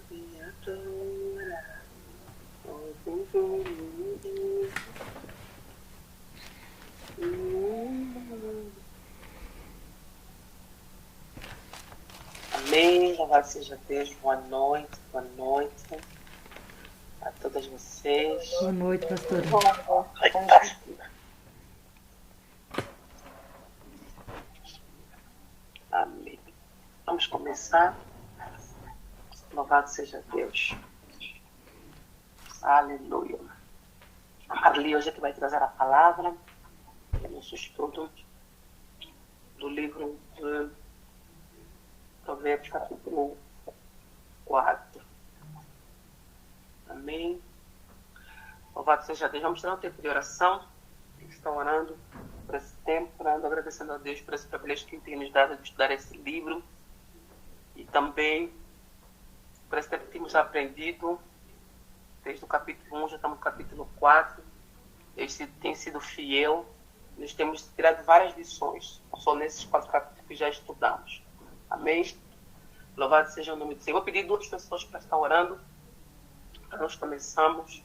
me adora. Amém. Louvado seja Deus. Boa noite a todas vocês. Boa noite, pastora. Amém. Vamos começar. Louvado seja Deus. Aleluia. A Marli hoje é que vai trazer a palavra do nosso estudo do livro de Provérbios, capítulo 4. Amém. Louvado seja Deus. Vamos ter um tempo de oração. Estão orando por esse tempo, orando, agradecendo a Deus por esse privilégio que Ele tem nos dado de estudar esse livro. E também por esse tempo que temos aprendido. Desde o capítulo 1, já estamos no capítulo 4. Deus tem sido fiel. Nós temos tirado várias lições, só nesses 4 capítulos que já estudamos. Amém? Louvado seja o nome do Senhor. Vou pedir 2 pessoas para estar orando. Nós começamos.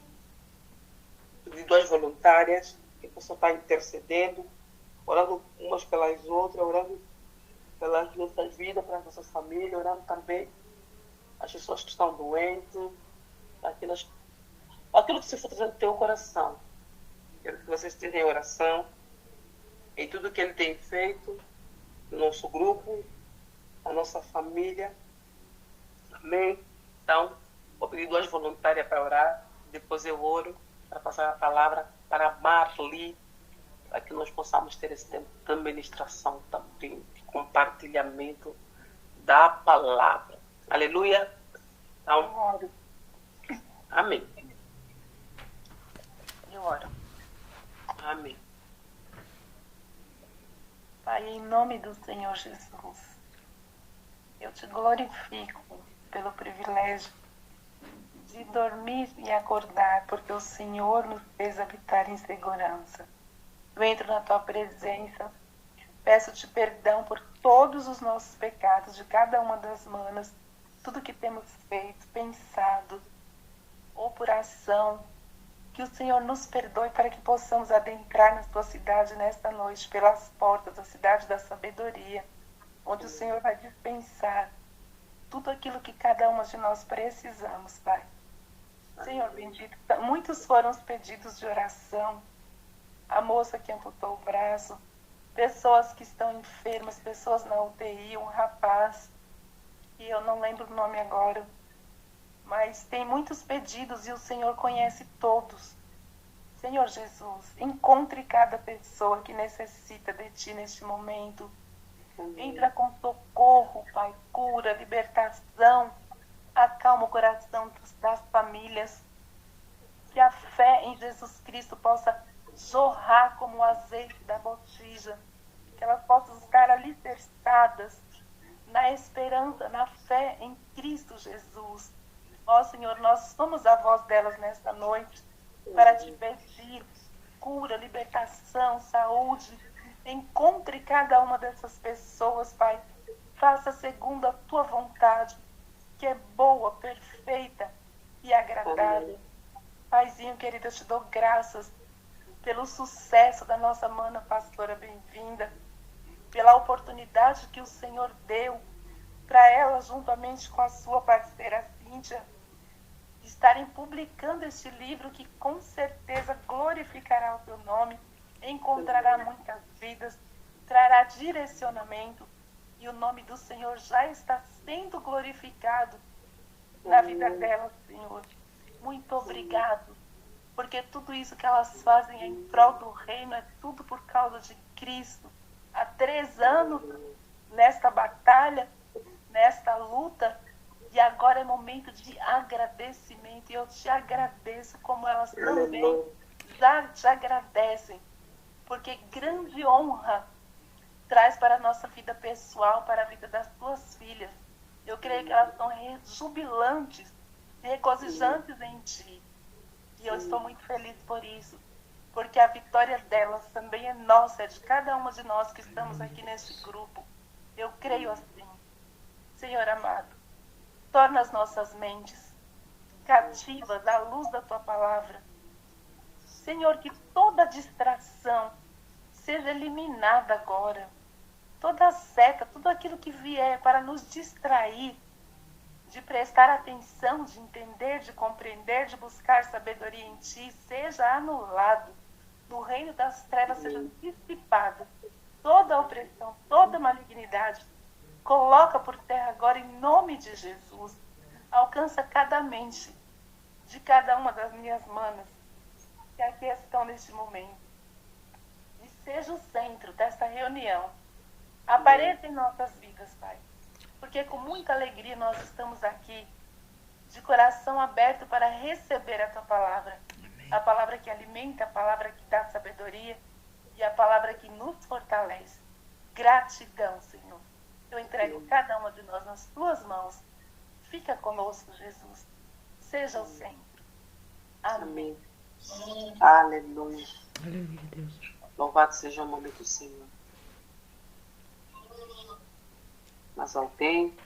Pedir 2 voluntárias que possam estar intercedendo, orando umas pelas outras, orando pelas nossas vidas, pelas nossas famílias, orando também as pessoas que estão doentes, aquilo que você for trazendo no teu coração. Quero que vocês tenham oração em tudo que Ele tem feito no nosso grupo, na nossa família. Amém? Então, vou pedir 2 voluntárias para orar, depois eu oro para passar a palavra para Marli, para que nós possamos ter esse tempo de ministração também, de compartilhamento da palavra. Aleluia! Então, amém. Eu oro. Amém. Pai, em nome do Senhor Jesus, eu te glorifico pelo privilégio de dormir e acordar, porque o Senhor nos fez habitar em segurança. Eu entro na tua presença, peço-te perdão por todos os nossos pecados, de cada uma das manas, tudo que temos feito, pensado, ou por ação. Que o Senhor nos perdoe para que possamos adentrar na tua cidade nesta noite, pelas portas da cidade da sabedoria, onde o Senhor vai dispensar tudo aquilo que cada uma de nós precisamos, Pai. Senhor bendito, muitos foram os pedidos de oração. A moça que amputou o braço, pessoas que estão enfermas, pessoas na UTI, um rapaz, que eu não lembro o nome agora, mas tem muitos pedidos e o Senhor conhece todos. Senhor Jesus, encontre cada pessoa que necessita de Ti neste momento. Entra com socorro, Pai, cura, libertação, acalma o coração das famílias. Que a fé em Jesus Cristo possa jorrar como o azeite da botija. Que elas possam estar alicerçadas na esperança, na fé em Cristo Jesus. Ó Senhor, nós somos a voz delas nesta noite para te pedir cura, libertação, saúde. Encontre cada uma dessas pessoas, Pai. Faça segundo a tua vontade, que é boa, perfeita e agradável. Paizinho querido, eu te dou graças pelo sucesso da nossa mana pastora bem-vinda, pela oportunidade que o Senhor deu para ela, juntamente com a sua parceira Cíntia, estarem publicando este livro que com certeza glorificará o teu nome, encontrará muitas vidas, trará direcionamento, e o nome do Senhor já está sendo glorificado na vida dela, Senhor. Muito obrigado, porque tudo isso que elas fazem em prol do reino é tudo por causa de Cristo. Há 3 anos nesta batalha, nesta luta, e agora é momento de agradecimento. E eu te agradeço como elas também já te agradecem. Porque grande honra traz para a nossa vida pessoal, para a vida das tuas filhas. Eu creio que elas são jubilantes, regozijantes em ti. E eu estou muito feliz por isso. Porque a vitória delas também é nossa, é de cada uma de nós que estamos aqui neste grupo. Eu creio assim. Senhor amado, Torna as nossas mentes cativas à luz da tua palavra. Senhor, que toda distração seja eliminada agora. Toda seta, tudo aquilo que vier para nos distrair de prestar atenção, de entender, de compreender, de buscar sabedoria em Ti, seja anulado. No reino das trevas seja dissipada. Toda opressão, toda malignidade, coloca por terra agora em nome de Jesus. Alcança cada mente de cada uma das minhas manas que aqui estão neste momento. E seja o centro desta reunião. Apareça em nossas vidas, Pai. Porque com muita alegria nós estamos aqui, de coração aberto para receber a Tua palavra. Amém. A palavra que alimenta, a palavra que dá sabedoria e a palavra que nos fortalece. Gratidão, Senhor. Eu entrego cada uma de nós nas Tuas mãos. Fica conosco, Jesus. Seja o centro. Amém. Aleluia. Aleluia, Deus. Louvado seja o nome do Senhor. Mas alguém?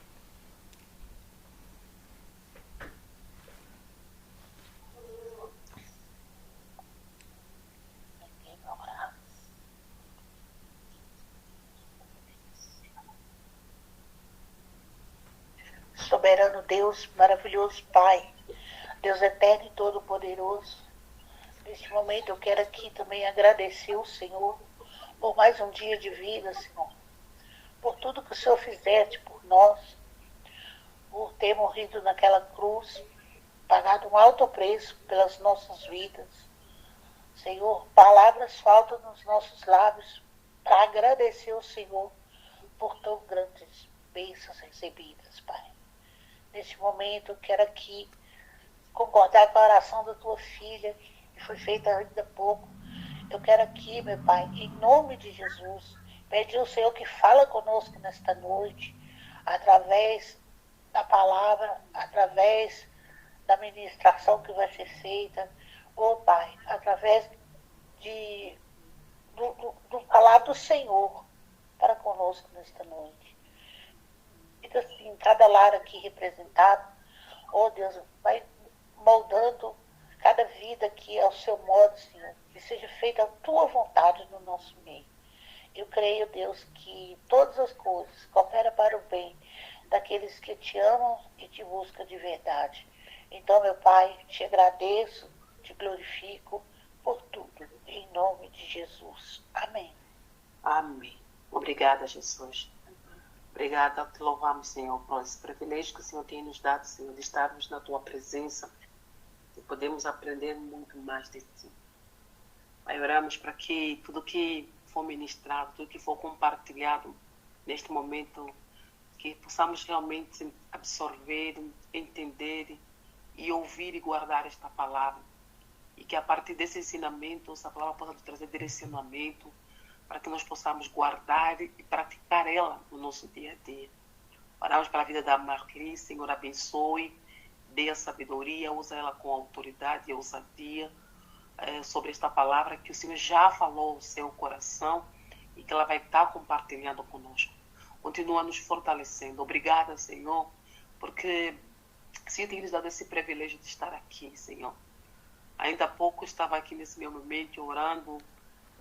Soberano Deus, maravilhoso Pai, Deus eterno e todo-poderoso, neste momento eu quero aqui também agradecer o Senhor por mais um dia de vida, Senhor, por tudo que o Senhor fizeste por nós, por ter morrido naquela cruz, pagado um alto preço pelas nossas vidas. Senhor, palavras faltam nos nossos lábios para agradecer ao Senhor por tão grandes bênçãos recebidas, Pai. Neste momento eu quero aqui concordar com a oração da tua filha, que foi feita ainda há pouco. Eu quero aqui, meu Pai, em nome de Jesus, pedir ao Senhor que fala conosco nesta noite, através da palavra, através da ministração que vai ser feita, Pai, através do falar do Senhor para conosco nesta noite. Então, assim, cada lar aqui representado, Deus, vai moldando cada vida aqui ao seu modo, Senhor, que seja feita a tua vontade no nosso meio. Eu creio, Deus, que todas as coisas cooperam para o bem daqueles que te amam e te buscam de verdade. Então, meu Pai, te agradeço, te glorifico por tudo, em nome de Jesus. Amém. Amém. Obrigada, Jesus. Obrigada, te louvamos, Senhor, por esse privilégio que o Senhor tem nos dado, Senhor, de estarmos na tua presença e podemos aprender muito mais de ti. Pai, oramos para que tudo que for ministrado, tudo que for compartilhado neste momento, que possamos realmente absorver, entender e ouvir e guardar esta palavra. E que a partir desse ensinamento, essa palavra possa nos trazer direcionamento para que nós possamos guardar e praticar ela no nosso dia a dia. Oramos para a vida da Marli, Senhor, abençoe, dê a sabedoria, usa ela com autoridade e ousadia sobre esta palavra que o Senhor já falou no seu coração e que ela vai estar compartilhando conosco. Continua nos fortalecendo. Obrigada, Senhor, porque o Senhor tem nos dado esse privilégio de estar aqui, Senhor. Ainda há pouco eu estava aqui nesse meu momento orando,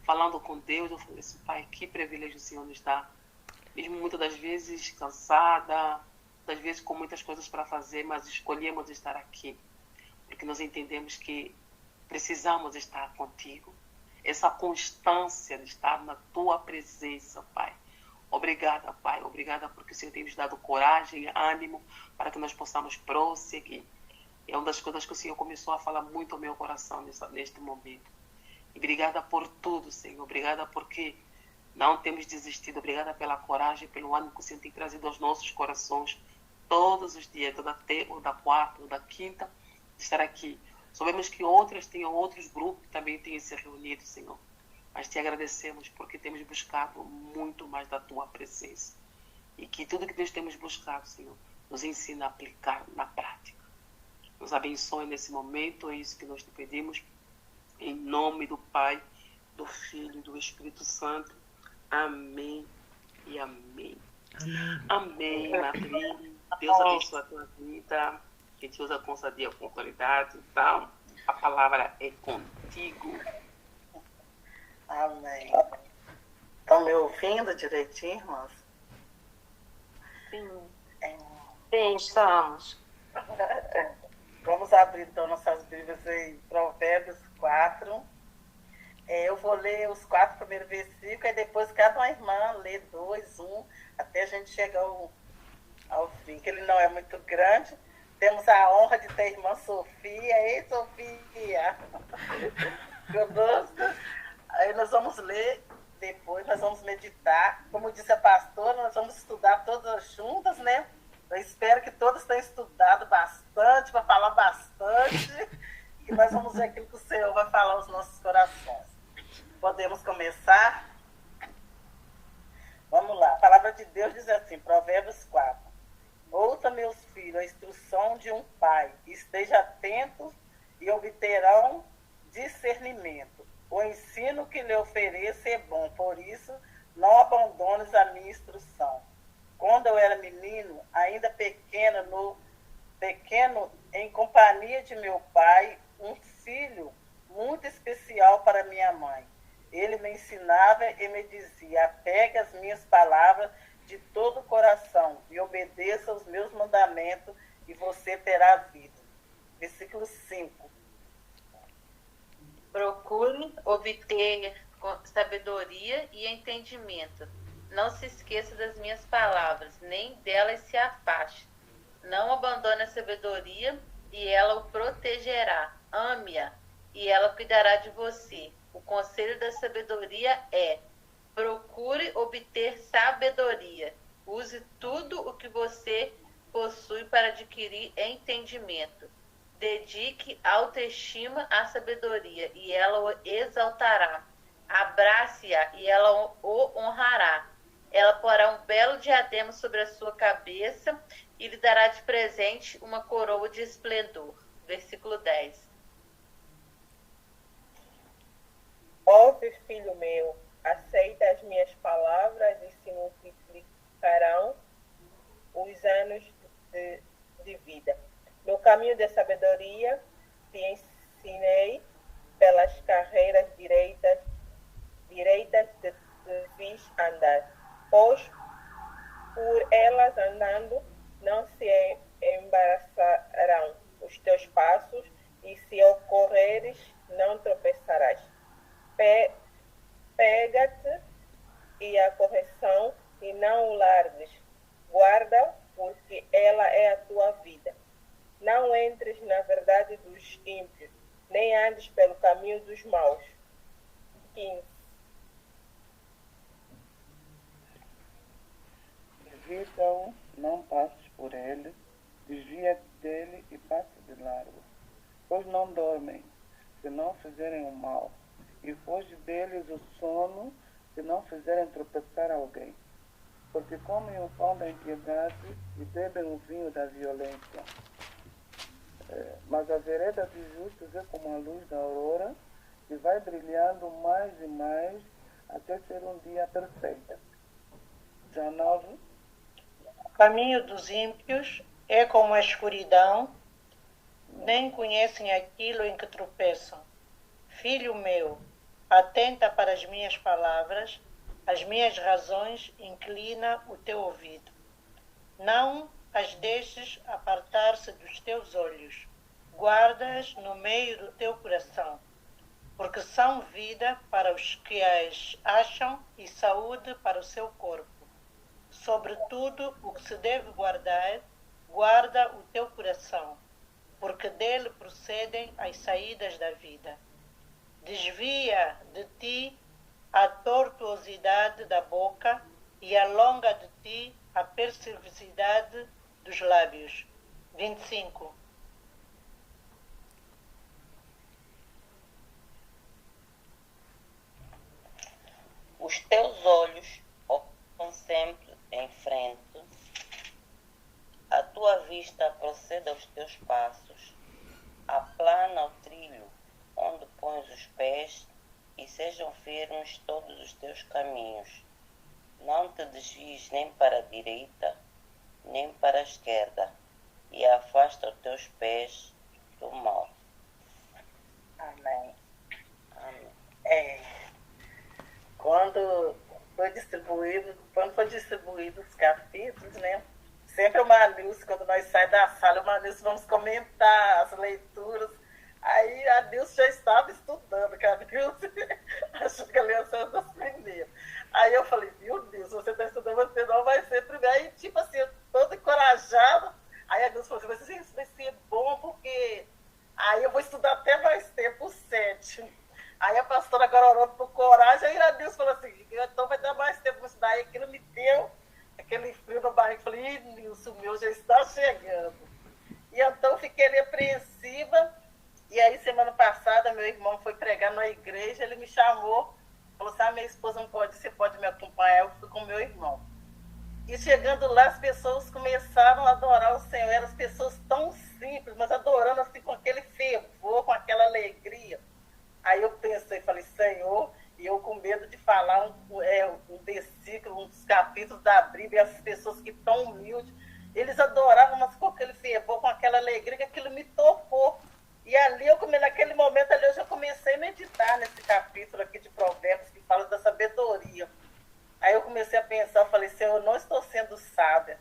falando com Deus. Eu falei assim, Pai, que privilégio o Senhor nos dá. Mesmo muitas das vezes cansada, muitas vezes com muitas coisas para fazer, mas escolhemos estar aqui, porque nós entendemos que precisamos estar contigo. Essa constância de estar na tua presença, Pai. Obrigada, Pai. Obrigada porque o Senhor tem nos dado coragem, ânimo, para que nós possamos prosseguir. É uma das coisas que o Senhor começou a falar muito ao meu coração neste momento. E obrigada por tudo, Senhor. Obrigada porque não temos desistido. Obrigada pela coragem, pelo ânimo que o Senhor tem trazido aos nossos corações todos os dias, ou da quarta, ou da quinta, de estar aqui. Sabemos que outras tenham outros grupos que também têm se reunido, Senhor. Mas te agradecemos porque temos buscado muito mais da tua presença. E que tudo que nós temos buscado, Senhor, nos ensina a aplicar na prática. Nos abençoe nesse momento, é isso que nós te pedimos. Em nome do Pai, do Filho e do Espírito Santo. Amém e amém. Amém, Marli. Deus abençoe a tua vida, que te usa com ousadia, com autoridade. Então, a palavra é contigo. Amém. Estão me ouvindo direitinho, irmãs? Sim. Sim, estamos. Vamos abrir então nossas Bíblias em Provérbios 4. Eu vou ler os 4 primeiros versículos e depois cada uma irmã lê 2, 1, até a gente chegar ao fim, que ele não é muito grande. Temos a honra de ter a irmã Sofia. Ei, Sofia! Conosco. Aí nós vamos ler, depois nós vamos meditar. Como disse a pastora, nós vamos estudar todas juntas, né? Eu espero que todos tenham estudado bastante, para falar bastante. E nós vamos ver aquilo que o Senhor vai falar aos nossos corações. Podemos começar? Vamos lá. A palavra de Deus diz assim, Provérbios 4. Ouça, meus filhos, a instrução de um pai. Esteja atentos e obterão discernimento. O ensino que lhe ofereço é bom, por isso não abandones a minha instrução. Quando eu era menino, ainda pequeno em companhia de meu pai, um filho muito especial para minha mãe. Ele me ensinava e me dizia, apegue as minhas palavras de todo o coração e obedeça aos meus mandamentos e você terá vida. Versículo 5. Procure obter sabedoria e entendimento. Não se esqueça das minhas palavras, nem delas se afaste. Não abandone a sabedoria e ela o protegerá. Ame-a e ela cuidará de você. O conselho da sabedoria é: procure obter sabedoria. Use tudo o que você possui para adquirir entendimento. Dedique autoestima à sabedoria e ela o exaltará. Abrace-a e ela o honrará. Ela porá um belo diadema sobre a sua cabeça e lhe dará de presente uma coroa de esplendor. Versículo 10. Ouve, filho meu, aceita as minhas palavras e se multiplicarão os anos de vida. No caminho da sabedoria te ensinei, pelas carreiras direitas te fiz andar. Pois por elas andando não se embaraçarão os teus passos e se ocorreres não tropeçarás. Pega-te e a correção e não o largues. Guarda, porque ela é a tua vida. Não entres na verdade dos ímpios, nem andes pelo caminho dos maus. 15. Evita-o, não passes por ele, desvia-te dele e passa de largo. Pois não dormem, se não fizerem o mal, e foge deles o sono, se não fizerem tropeçar alguém. Porque comem o pão da impiedade e bebem o vinho da violência. Mas a vereda dos justos é como a luz da aurora, que vai brilhando mais e mais até ser um dia perfeito. 19. O caminho dos ímpios é como a escuridão, nem conhecem aquilo em que tropeçam. Filho meu, atenta para as minhas palavras, as minhas razões, inclina o teu ouvido. Não as deixes apartar-se dos teus olhos, guarda-as no meio do teu coração, porque são vida para os que as acham e saúde para o seu corpo. Sobretudo o que se deve guardar, guarda o teu coração, porque dele procedem as saídas da vida. Desvia de ti a tortuosidade da boca e alonga de ti a perversidade dos lábios. 25. Os teus olhos olham sempre em frente, a tua vista proceda aos teus passos, aplana o trilho onde pões os pés e sejam firmes todos os teus caminhos. Não te desvies nem para a direita, nem para a esquerda, e afasta os teus pés do mal. Amém. Amém. Quando foi distribuído os capítulos, né? Sempre o Manilson, quando nós saímos da sala, o Manilson vamos comentar as leituras. Aí a Nilce já estava estudando, que a Nilce achou que a aliança era das primeiras. Aí eu falei, meu Deus, você está estudando, você não vai ser primeiro. Aí, tipo assim, eu toda encorajada. Aí a Nilce falou assim, isso vai ser bom, porque aí eu vou estudar até mais tempo, o 7. Aí a pastora agora orou por coragem, aí a Nilce falou assim, então vai dar mais tempo para estudar. Aí aquilo me deu aquele frio na barriga. Falei, ih, Nilce, o meu já está chegando. E então fiquei ali apreensiva. E aí, semana passada, meu irmão foi pregar na igreja, ele me chamou, falou assim, minha esposa não pode, você pode me acompanhar? Eu fui com meu irmão. E chegando lá, as pessoas começaram a adorar o Senhor, eram as pessoas tão simples, mas adorando assim com aquele fervor, com aquela alegria. Aí eu pensei, falei, Senhor, e eu com medo de falar um versículo, uns capítulos da Bíblia, e as pessoas que estão humildes, eles adoravam, mas com aquele fervor, com aquela alegria, que aquilo me tocou. E ali, naquele momento ali, eu já comecei a meditar nesse capítulo aqui de Provérbios, que fala da sabedoria. Aí eu comecei a pensar, eu falei, Senhor, eu não estou sendo sábia.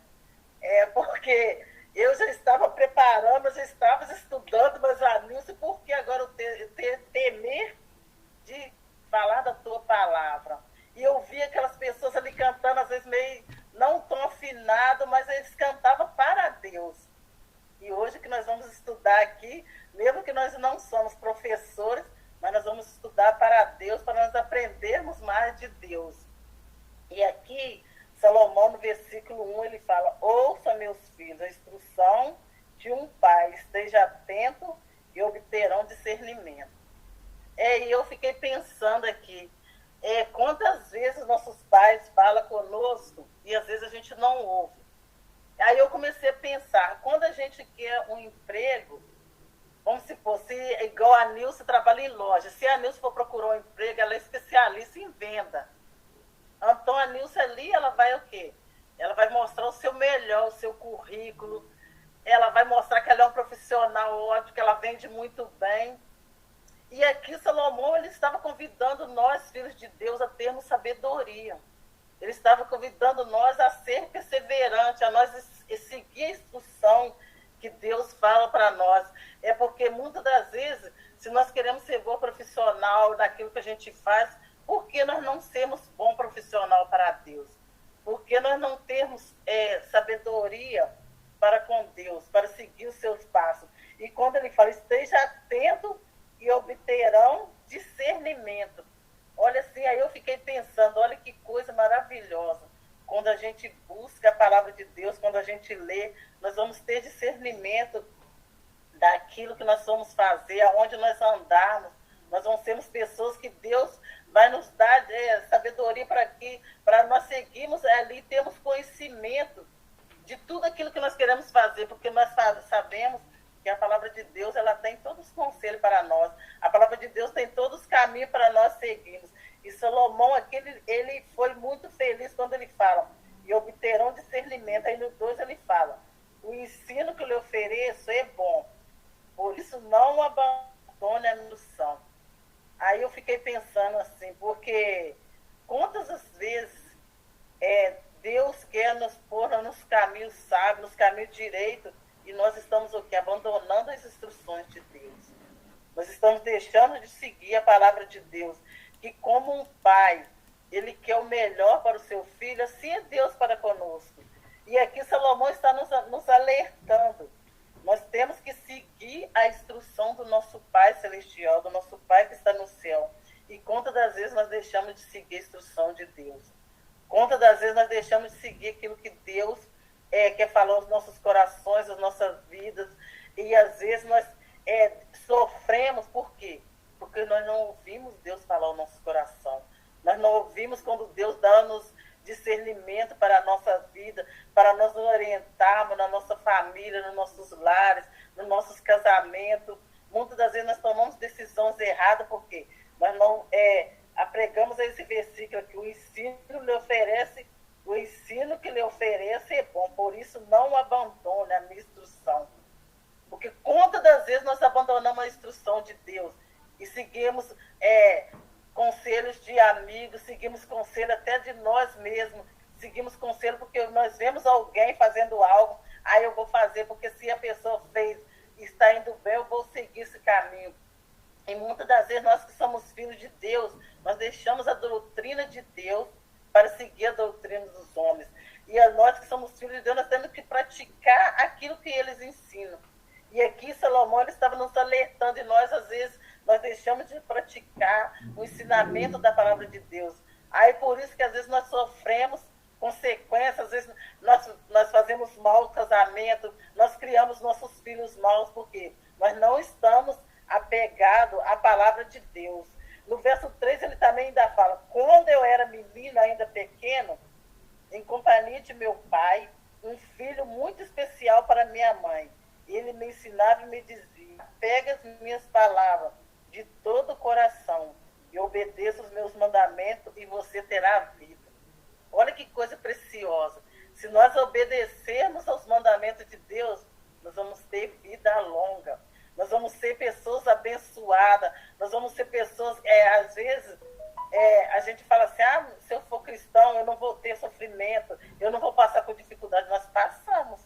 Porque eu já estava preparando, eu já estava estudando, mas a Nilce, por que agora eu temer de falar da tua palavra? E eu vi aquelas pessoas ali cantando, às vezes meio não tão afinado, mas eles cantavam para Deus. E hoje que nós vamos estudar aqui, mesmo que nós não somos professores, mas nós vamos estudar para Deus, para nós aprendermos mais de Deus. E aqui, Salomão, no versículo 1, ele fala, ouça, meus filhos, a instrução de um pai, esteja atento e obterão discernimento. E eu fiquei pensando aqui, quantas vezes nossos pais falam conosco e às vezes a gente não ouve. Aí eu comecei a pensar, quando a gente quer um emprego, vamos supor, se igual a Nilce trabalha em loja, se a Nilce for procurar um emprego, ela é especialista em venda. Então a Nilce ali, ela vai o quê? Ela vai mostrar o seu melhor, o seu currículo, ela vai mostrar que ela é um profissional ótimo, que ela vende muito bem. E aqui Salomão, ele estava convidando nós, filhos de Deus, a termos sabedoria. Ele estava convidando nós a ser perseverante, a nós seguir a instrução que Deus fala para nós. Porque muitas das vezes, se nós queremos ser bom profissional naquilo que a gente faz, por que nós não sermos bom profissional para Deus? Por que nós não termos sabedoria para com Deus, para seguir os seus passos? E quando ele fala, esteja atento e obterão discernimento. Olha assim, aí eu fiquei pensando, olha que coisa maravilhosa. Quando a gente busca a palavra de Deus, quando a gente lê, nós vamos ter discernimento daquilo que nós vamos fazer, aonde nós andarmos. Nós vamos sermos pessoas que Deus vai nos dar sabedoria para nós seguirmos ali e termos conhecimento de tudo aquilo que nós queremos fazer, porque nós sabemos que a palavra de Deus, ela tem todos os conselhos para nós. A palavra de Deus tem todos os caminhos para nós seguirmos. E Salomão, aqui, ele foi muito feliz quando ele fala, e obterão discernimento. Aí no 2 ele fala, o ensino que eu lhe ofereço é bom, por isso não abandone a missão. Aí eu fiquei pensando assim, porque quantas as vezes Deus quer nos pôr nos caminhos sábios, nos caminhos direitos, e nós estamos o quê? Abandonando as instruções de Deus. Nós estamos deixando de seguir a palavra de Deus. Que como um pai, ele quer o melhor para o seu filho, assim é Deus para conosco. E aqui Salomão está nos alertando. Nós temos que seguir a instrução do nosso Pai Celestial, do nosso Pai que está no céu. E quantas das vezes nós deixamos de seguir a instrução de Deus? Quantas das vezes nós deixamos de seguir aquilo que Deus quer falar aos nossos corações, às nossas vidas, e às vezes nós sofremos, por quê? Porque nós não ouvimos Deus falar ao nosso coração, nós não ouvimos quando Deus dá-nos discernimento para a nossa vida, para nós nos orientarmos na nossa família, nos nossos lares, nos nossos casamentos. Muitas das vezes nós tomamos decisões erradas, porque nós não apregamos esse versículo aqui, o ensino lhe oferece O ensino que lhe ofereço é bom, por isso não abandone a minha instrução. Porque quantas das vezes nós abandonamos a instrução de Deus e seguimos conselhos de amigos, seguimos conselho até de nós mesmos, seguimos conselho porque nós vemos alguém fazendo algo, aí eu vou fazer, porque se a pessoa fez e está indo bem, eu vou seguir esse caminho. E muitas das vezes nós que somos filhos de Deus, nós deixamos a doutrina de Deus para seguir a doutrina dos homens. E nós que somos filhos de Deus, nós temos que praticar aquilo que eles ensinam. E aqui Salomão ele estava nos alertando, e nós, às vezes, nós deixamos de praticar o ensinamento da palavra de Deus. Aí por isso que às vezes nós sofremos consequências, às vezes nós fazemos mau casamento, nós criamos nossos filhos maus, porque nós não estamos apegados à palavra de Deus. No verso 3 ele também ainda fala: quando eu era menino, ainda pequeno, em companhia de meu pai, um filho muito especial para minha mãe, ele me ensinava e me dizia: pega as minhas palavras de todo o coração e obedeça os meus mandamentos e você terá vida. Olha que coisa preciosa. Se nós obedecermos aos mandamentos de Deus, nós vamos ter vida longa. Nós vamos ser pessoas abençoadas. Nós vamos ser pessoas, às vezes, a gente fala assim: se eu for cristão, eu não vou ter sofrimento, eu não vou passar por dificuldade. Nós passamos.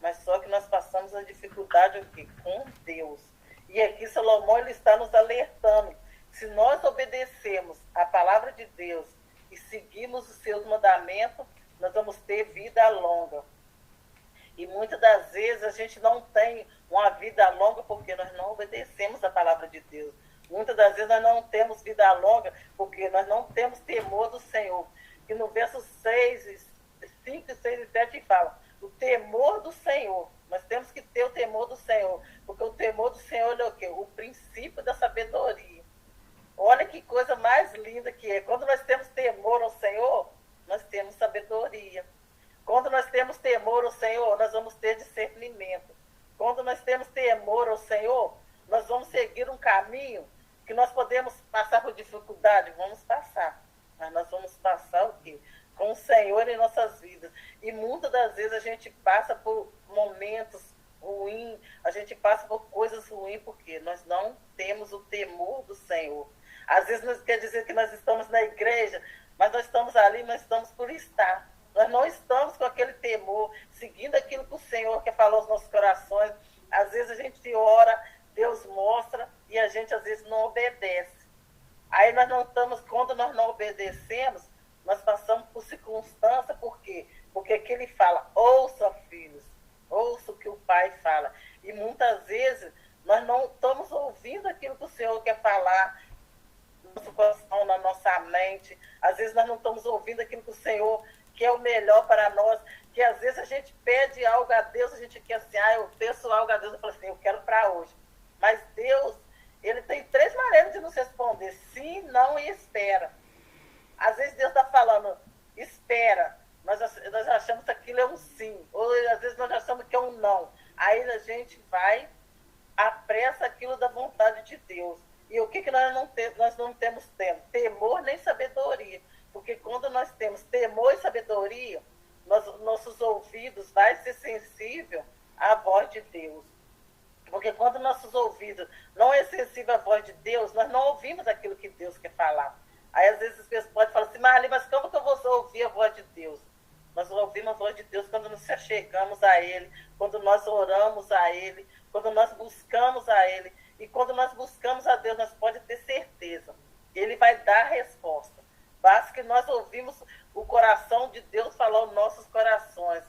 Mas só que nós passamos a dificuldade o quê? Com Deus. E aqui Salomão ele está nos alertando. Se nós obedecemos a palavra de Deus e seguirmos os seus mandamentos, nós vamos ter vida longa. E muitas das vezes a gente não tem uma vida longa porque nós não obedecemos a palavra de Deus. Muitas das vezes nós não temos vida longa porque nós não temos temor do Senhor. E no verso 6, 5, 6 e 7 fala: o temor do Senhor. Nós temos que ter o temor do Senhor, porque o temor do Senhor é o quê? O princípio da sabedoria. Olha que coisa mais linda que é. Quando nós temos temor ao Senhor, nós temos sabedoria. Quando nós temos temor ao Senhor, nós vamos ter discernimento. Quando nós temos temor ao Senhor, nós vamos seguir um caminho que nós podemos passar por dificuldade. Vamos passar. Mas nós vamos passar o quê? Com o Senhor em nossas vidas. E muitas das vezes a gente passa por momentos ruins, a gente passa por coisas ruins, porque nós não temos o temor do Senhor. Às vezes nós quer dizer que nós estamos na igreja, mas nós estamos ali, nós estamos por estar. Nós não estamos com aquele temor, seguindo aquilo que o Senhor quer falar aos nossos corações. Às vezes a gente ora, Deus mostra, e a gente às vezes não obedece. Aí nós não estamos, quando nós não obedecemos, nós passamos por circunstância, por quê? Porque aqui ele fala: ouça, filhos, ouça o que o pai fala. E muitas vezes nós não estamos ouvindo aquilo que o Senhor quer falar no nosso coração, na nossa mente. Às vezes nós não estamos ouvindo aquilo que o Senhor quer o melhor para nós. Que às vezes a gente pede algo a Deus, a gente quer assim: eu peço algo a Deus, eu falo assim: eu quero para hoje. Mas Deus, ele tem 3 maneiras de nos responder: sim, não e espera. Às vezes Deus está falando: espera. Nós achamos que aquilo é um sim. Ou às vezes nós achamos que é um não. Aí a gente vai, apressa aquilo da vontade de Deus. E o que nós não temos tempo? Temor nem sabedoria. Porque quando nós temos temor e sabedoria, nossos ouvidos vão ser sensíveis à voz de Deus. Porque quando nossos ouvidos não é sensível à voz de Deus, nós não ouvimos aquilo que Deus quer falar. Aí às vezes as pessoas podem falar assim: mas como que eu vou ouvir a voz de Deus? Nós ouvimos a voz de Deus quando nos achegamos a Ele, quando nós oramos a Ele, quando nós buscamos a Ele. E quando nós buscamos a Deus, nós podemos ter certeza, Ele vai dar a resposta. Basta que nós ouvimos o coração de Deus falar aos nossos corações.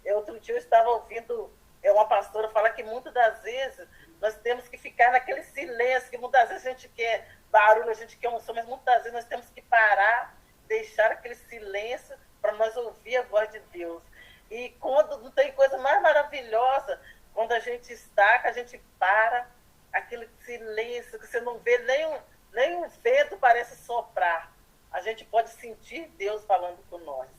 Outro dia eu estava ouvindo uma pastora falar que muitas das vezes nós temos que ficar naquele silêncio, que muitas vezes a gente quer barulho, a gente quer um som, mas muitas vezes nós temos que parar, deixar aquele silêncio para nós ouvir a voz de Deus. E quando não tem coisa mais maravilhosa, quando a gente está, que a gente para, aquele silêncio, que você não vê nem um vento parece soprar. A gente pode sentir Deus falando com nós.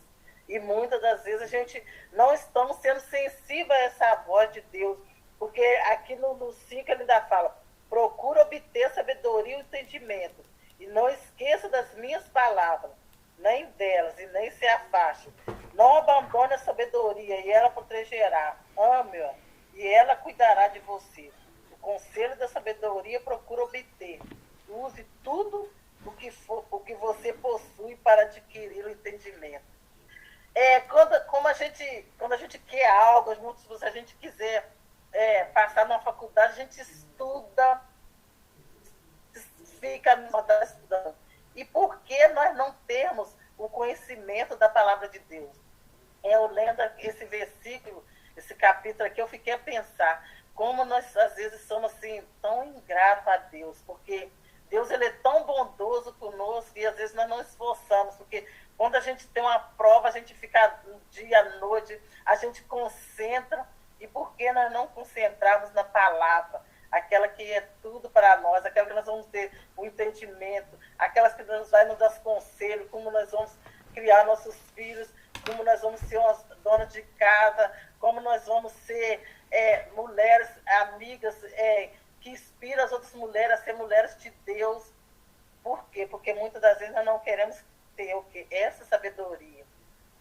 E muitas das vezes a gente não estamos sendo sensíveis a essa voz de Deus, porque aqui no 5 ele ainda fala: procura obter sabedoria e entendimento, e não esqueça das minhas palavras. nem delas, e nem se afaste. Não abandone a sabedoria, e ela protegerá. Ame-a, e ela cuidará de você. O conselho da sabedoria procura obter. Use tudo o que você possui para adquirir o entendimento. Quando a gente quer algo, se a gente quiser passar numa faculdade, a gente estuda, fica estudando. E por que nós não temos o conhecimento da palavra de Deus? Eu lendo esse versículo, esse capítulo aqui, eu fiquei a pensar como nós às vezes somos assim tão ingratos a Deus, porque Deus ele é tão bondoso conosco e às vezes nós não esforçamos, porque quando a gente tem uma prova, a gente fica dia à noite, a gente concentra, e por que nós não concentrarmos na palavra? Aquela que é tudo para nós, aquela que nós vamos ter o entendimento, aquelas que nos vai nos dar conselho, como nós vamos criar nossos filhos, como nós vamos ser umas donas de casa, como nós vamos ser mulheres, amigas, que inspiram as outras mulheres a ser mulheres de Deus. Por quê? Porque muitas das vezes nós não queremos ter o quê? Essa sabedoria.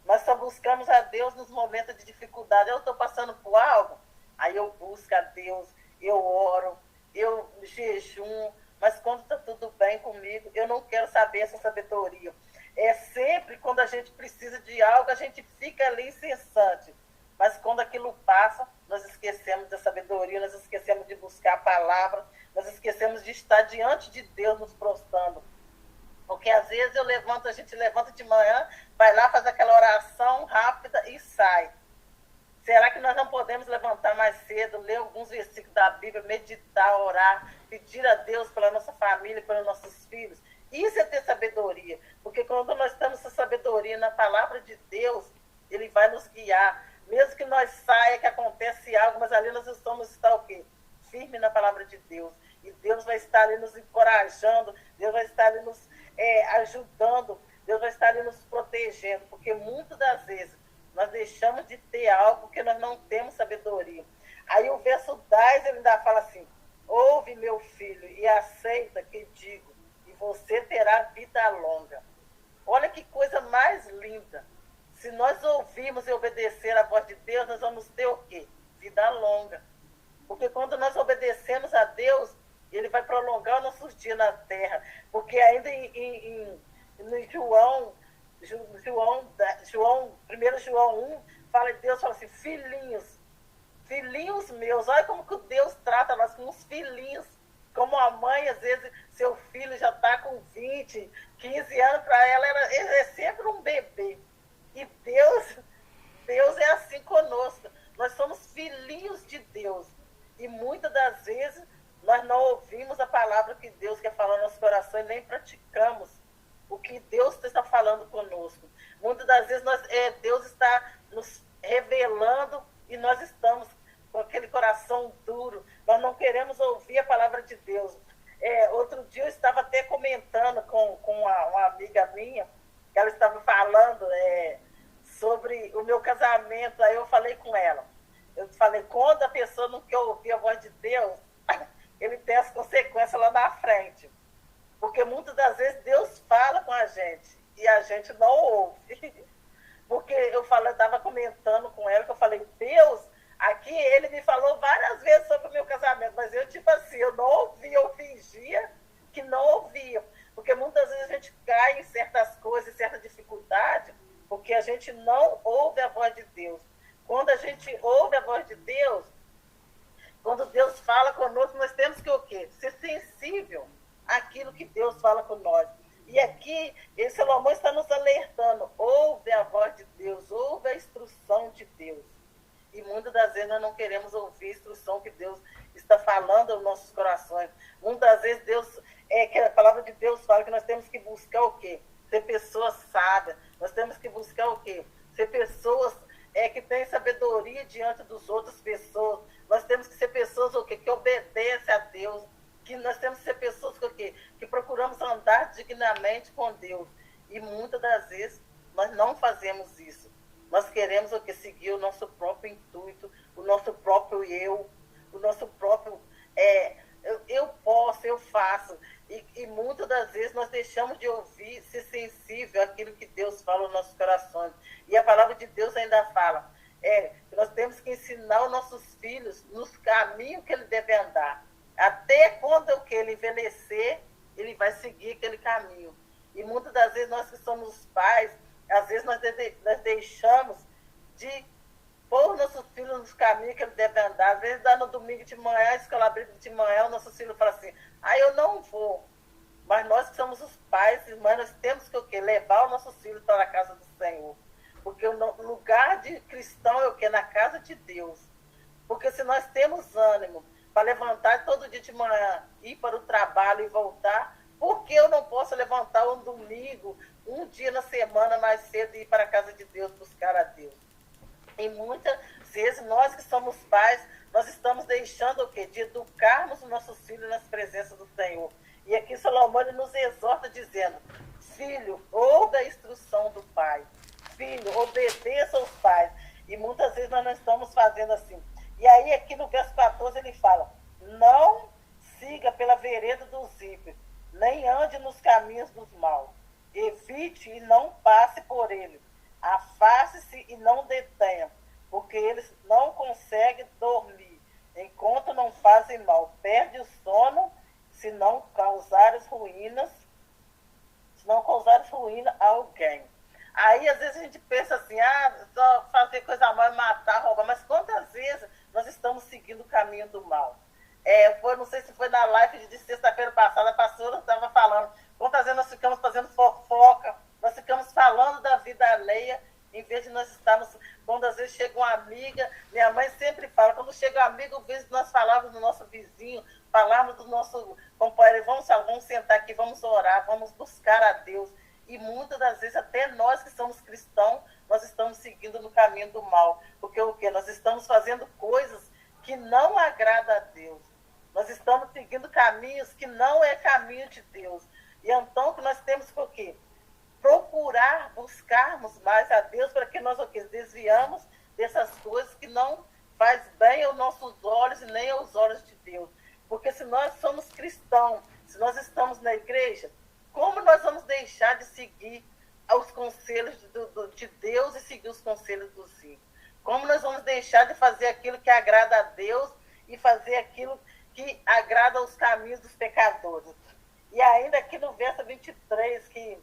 Nós só buscamos a Deus nos momentos de dificuldade. Eu estou passando por algo, aí eu busco a Deus, eu oro, eu jejum, mas quando está tudo bem comigo, eu não quero saber essa sabedoria. Sempre quando a gente precisa de algo, a gente fica ali incessante. Mas quando aquilo passa, nós esquecemos da sabedoria, nós esquecemos de buscar a palavra, nós esquecemos de estar diante de Deus nos prostrando. Porque às vezes a gente levanta de manhã, vai lá, faz aquela oração rápida e sai. Será que nós não podemos levantar mais cedo, ler alguns versículos da Bíblia, meditar, orar, pedir a Deus pela nossa família, pelos nossos filhos? Isso é ter sabedoria, porque quando nós temos essa sabedoria na palavra de Deus, Ele vai nos guiar. Mesmo que nós saia, que acontece algo, mas ali nós estamos o quê? Firme na palavra de Deus. E Deus vai estar ali nos encorajando, Deus vai estar ali nos ajudando, Deus vai estar ali nos protegendo, porque muitas das vezes nós deixamos de ter algo porque nós não temos sabedoria. Aí o verso 10, ele ainda fala assim: ouve, meu filho, e aceita que digo, e você terá vida longa. Olha que coisa mais linda. Se nós ouvirmos e obedecer a voz de Deus, nós vamos ter o quê? Vida longa. Porque quando nós obedecemos a Deus, Ele vai prolongar os nossos dias na terra. Porque ainda em João 1, Deus fala assim: filhinhos meus. Olha como que Deus trata nós como uns filhinhos. Como a mãe, às vezes, seu filho já está com 20, 15 anos, para ela é sempre um bebê. E Deus é assim conosco. Nós somos filhinhos de Deus. E muitas das vezes nós não ouvimos a palavra que Deus quer falar no nosso coração e nem praticamos o que Deus está falando conosco. Muitas das vezes Deus está nos revelando e nós estamos com aquele coração duro. Nós não queremos ouvir a palavra de Deus. Outro dia eu estava até comentando com uma amiga minha, que ela estava falando sobre o meu casamento. Aí eu falei com ela. Eu falei, quando a pessoa não quer ouvir a voz de Deus, ele tem as consequências lá na frente. Porque muitas das vezes Deus fala com a gente e a gente não ouve. Porque eu estava comentando com ela, que eu falei, Deus, aqui ele me falou várias vezes sobre o meu casamento, mas eu, tipo assim, eu não ouvia, eu fingia que não ouvia. Porque muitas vezes a gente cai em certas coisas, em certa dificuldade, porque a gente não ouve a voz de Deus. Quando a gente ouve a voz de Deus, quando Deus fala conosco, nós temos que o quê? Ser sensível àquilo que Deus fala com nós. E aqui, Salomão está nos alertando, ouve a voz de Deus, ouve a instrução de Deus. E muitas das vezes nós não queremos ouvir a instrução que Deus está falando aos nossos corações. Muitas das vezes que a palavra de Deus fala que nós temos que buscar o quê? Ser pessoas sábias. Nós temos que buscar o quê? Ser pessoas que têm sabedoria diante das outras pessoas. Nós temos que ser pessoas o quê? Que obedecem a Deus. Que nós temos que ser pessoas o quê? Que procuramos andar dignamente com Deus. E muitas das vezes nós não fazemos isso. Nós queremos o quê? Seguir o nosso próprio intuito, o nosso próprio eu, o nosso próprio eu posso, eu faço. E E muitas das vezes nós deixamos de ouvir, ser sensível àquilo que Deus fala nos nossos corações. E a palavra de Deus ainda fala, que nós temos que ensinar os nossos filhos nos caminhos que ele deve andar. Até quando ele envelhecer, ele vai seguir aquele caminho. E muitas das vezes nós que somos os pais, às vezes nós deixamos de pôr nossos filhos nos caminhos que ele deve andar. Às vezes dá no domingo de manhã, a escola bíblica de manhã, o nosso filho fala assim, eu não vou. Mas nós que somos os pais e mães, nós temos que o quê? Levar os nossos filhos para a casa do Senhor. Porque o lugar de cristão é o quê? Na casa de Deus. Porque se nós temos ânimo para levantar todo dia de manhã, ir para o trabalho e voltar, por que eu não posso levantar um domingo, um dia na semana mais cedo e ir para a casa de Deus, buscar a Deus? E muitas vezes nós que somos pais, nós estamos deixando o quê? De educarmos os nossos filhos nas presenças do Senhor. E aqui Salomão ele nos exorta dizendo, filho, ouve a instrução do pai. Filho, obedeça aos pais. E muitas vezes nós não estamos fazendo assim. E aí aqui no verso 14 ele fala, não siga pela vereda dos ímpios, nem ande nos caminhos dos maus. Evite e não passe por ele. Afaste-se e não detenha, porque eles não conseguem dormir, enquanto não fazem mal. Perde o sono, se não causares ruína a alguém. Aí, às vezes, a gente pensa assim, só fazer coisa mal, matar, roubar. Mas quantas vezes nós estamos seguindo o caminho do mal? Não sei se foi na live de sexta-feira passada, a pastora estava falando. Quantas vezes nós ficamos fazendo fofoca, nós ficamos falando da vida alheia, em vez de nós estarmos... Quando às vezes chega uma amiga, minha mãe sempre fala, quando chega uma amiga, às vezes nós falamos do nosso vizinho, falamos do nosso companheiro, vamos sentar aqui, vamos orar, vamos buscar a Deus. E muitas das vezes, até nós que somos cristãos, nós estamos seguindo no caminho do mal. Porque o quê? Nós estamos fazendo coisas que não agradam a Deus. Nós estamos seguindo caminhos que não é caminho de Deus. E então, que nós temos que o quê? Procurar, buscarmos mais a Deus para que nós o quê? Desviamos dessas coisas que não faz bem aos nossos olhos e nem aos olhos de Deus. Porque se nós somos cristãos, se nós estamos na igreja, como nós vamos deixar de seguir os conselhos de Deus e seguir os conselhos dos ímpios? Como nós vamos deixar de fazer aquilo que agrada a Deus e fazer aquilo que agrada aos caminhos dos pecadores? E ainda aqui no verso 23, que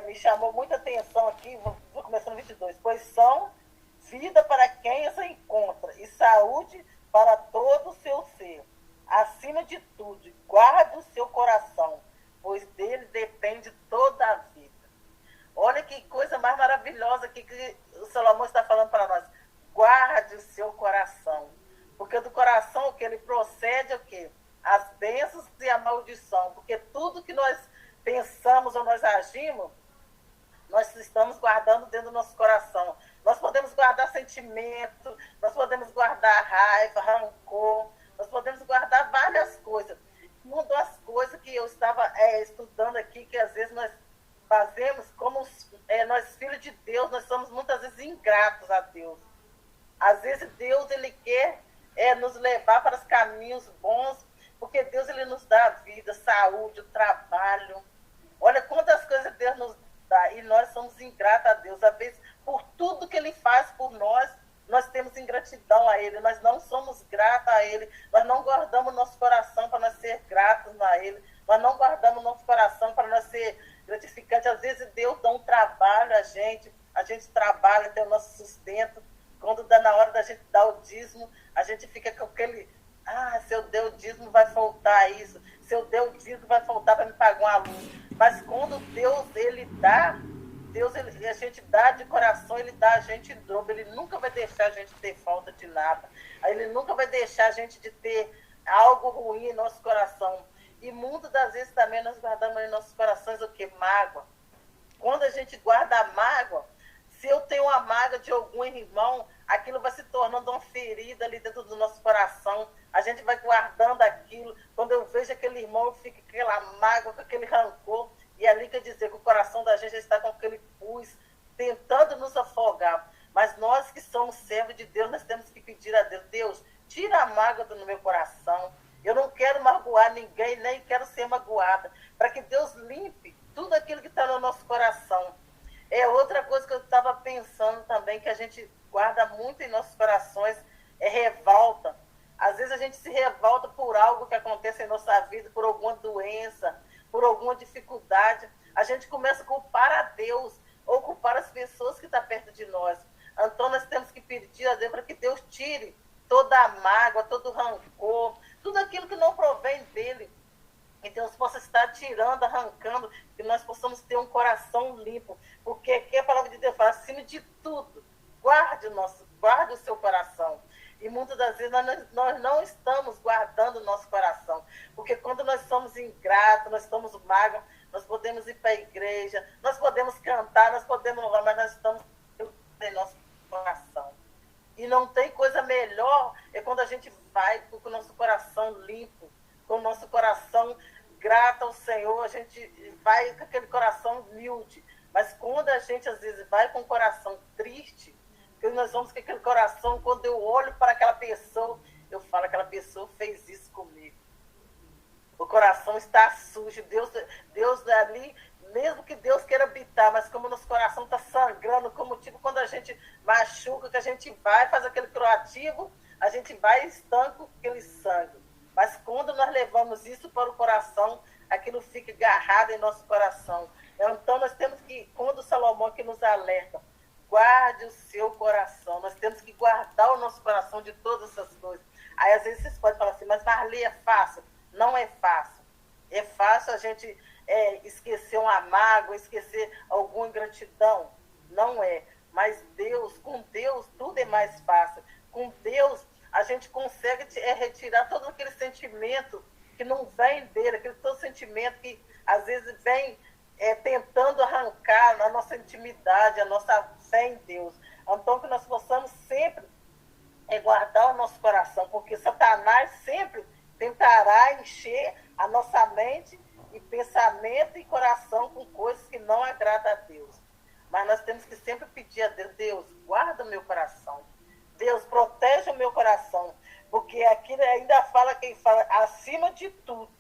me chamou muita atenção aqui, vou começar no 22. Pois são vida para quem as encontra e saúde para todo o seu ser. Acima de tudo, guarde o seu coração, pois dele depende toda a vida. Olha que coisa mais maravilhosa aqui que o Salomão está falando para nós. Guarde o seu coração. Porque do coração o que ele procede é o quê? As bênçãos e a maldição. Porque tudo que nós pensamos ou nós agimos, nós estamos guardando dentro do nosso coração. Nós podemos guardar sentimento, nós podemos guardar raiva, rancor, nós podemos guardar várias coisas. Uma das coisas que eu estava estudando aqui, que às vezes nós fazemos, como nós filhos de Deus, nós somos muitas vezes ingratos a Deus. Às vezes Deus ele quer nos levar para os caminhos bons, porque Deus ele nos dá a vida, saúde, o trabalho. Olha quantas coisas Deus nos dá e nós somos ingratos a Deus. Às vezes, por tudo que ele faz por nós, nós temos ingratidão a ele, nós não somos gratos a ele, nós não guardamos nosso coração para nós ser gratos a ele, nós não guardamos nosso coração para nós ser gratificantes. Às vezes Deus dá um trabalho a gente trabalha, tem o nosso sustento. Quando dá na hora da gente dar o dízimo, a gente fica com aquele, se eu der o dízimo vai faltar isso, se eu der o dízimo vai faltar para me pagar uma luz. Mas quando Deus ele dá, a gente dá de coração, ele dá a gente em dobro, ele nunca vai deixar a gente ter falta de nada, ele nunca vai deixar a gente de ter algo ruim em nosso coração. E muitas das vezes também nós guardamos em nossos corações o que? Mágoa. Quando a gente guarda a mágoa, se eu tenho uma mágoa de algum irmão, aquilo vai se tornando uma ferida ali dentro do nosso coração. A gente vai guardando aquilo. Quando eu vejo aquele irmão, eu fico com aquela mágoa, com aquele rancor. E ali quer dizer que o coração da gente está com aquele pus, tentando nos afogar. Mas nós que somos servos de Deus, nós temos que pedir a Deus, Deus, tira a mágoa do meu coração. Eu não quero magoar ninguém, nem quero ser magoada. para que Deus limpe tudo aquilo que está no nosso coração. É outra coisa que eu estava pensando também, que a gente guarda muito em nossos corações, é revolta. Às vezes a gente se revolta por algo que acontece em nossa vida, por alguma doença, por alguma dificuldade. A gente começa a culpar a Deus, ou culpar as pessoas que estão perto de nós. Então nós temos que pedir a Deus para que Deus tire toda a mágoa, todo o rancor, tudo aquilo que não provém dele. Que Deus possa estar tirando, arrancando, que nós possamos ter um coração limpo. Porque aqui a palavra de Deus fala, acima de tudo, guarde o seu coração. E muitas das vezes nós não estamos guardando o nosso coração. Porque quando nós somos ingratos, nós estamos magos, nós podemos ir para a igreja, nós podemos cantar, nós podemos louvar, mas nós estamos em nosso coração. E não tem coisa melhor é quando a gente vai com o nosso coração limpo, com o nosso coração grato ao Senhor, a gente vai com aquele coração humilde. Mas quando a gente, às vezes, vai com o coração triste, que nós vamos com aquele coração, quando eu olho para aquela pessoa, eu falo, aquela pessoa fez isso comigo. O coração está sujo, Deus ali, mesmo que Deus queira habitar, mas como nosso coração está sangrando, como tipo quando a gente machuca, que a gente vai, faz aquele curativo, a gente vai e estanca aquele sangue. Mas quando nós levamos isso para o coração, aquilo fica agarrado em nosso coração. Então nós temos que, quando Salomão aqui nos alerta, guarde o seu coração. Nós temos que guardar o nosso coração de todas essas coisas. Aí às vezes vocês podem falar assim, mas Marli, é fácil? Não é fácil. É fácil a gente esquecer uma mágoa, esquecer alguma ingratidão. Não é. Mas Deus, com Deus, tudo é mais fácil. Com Deus, a gente consegue retirar todo aquele sentimento que não vem dele, aquele todo sentimento que às vezes vem tentando arrancar a nossa intimidade, a nossa fé em Deus. Então que nós possamos sempre guardar o nosso coração, porque Satanás sempre tentará encher a nossa mente e pensamento e coração com coisas que não agradam a Deus. Mas nós temos que sempre pedir a Deus, Deus, guarda o meu coração. Deus, protege o meu coração. Porque aqui ainda fala, quem fala, acima de tudo.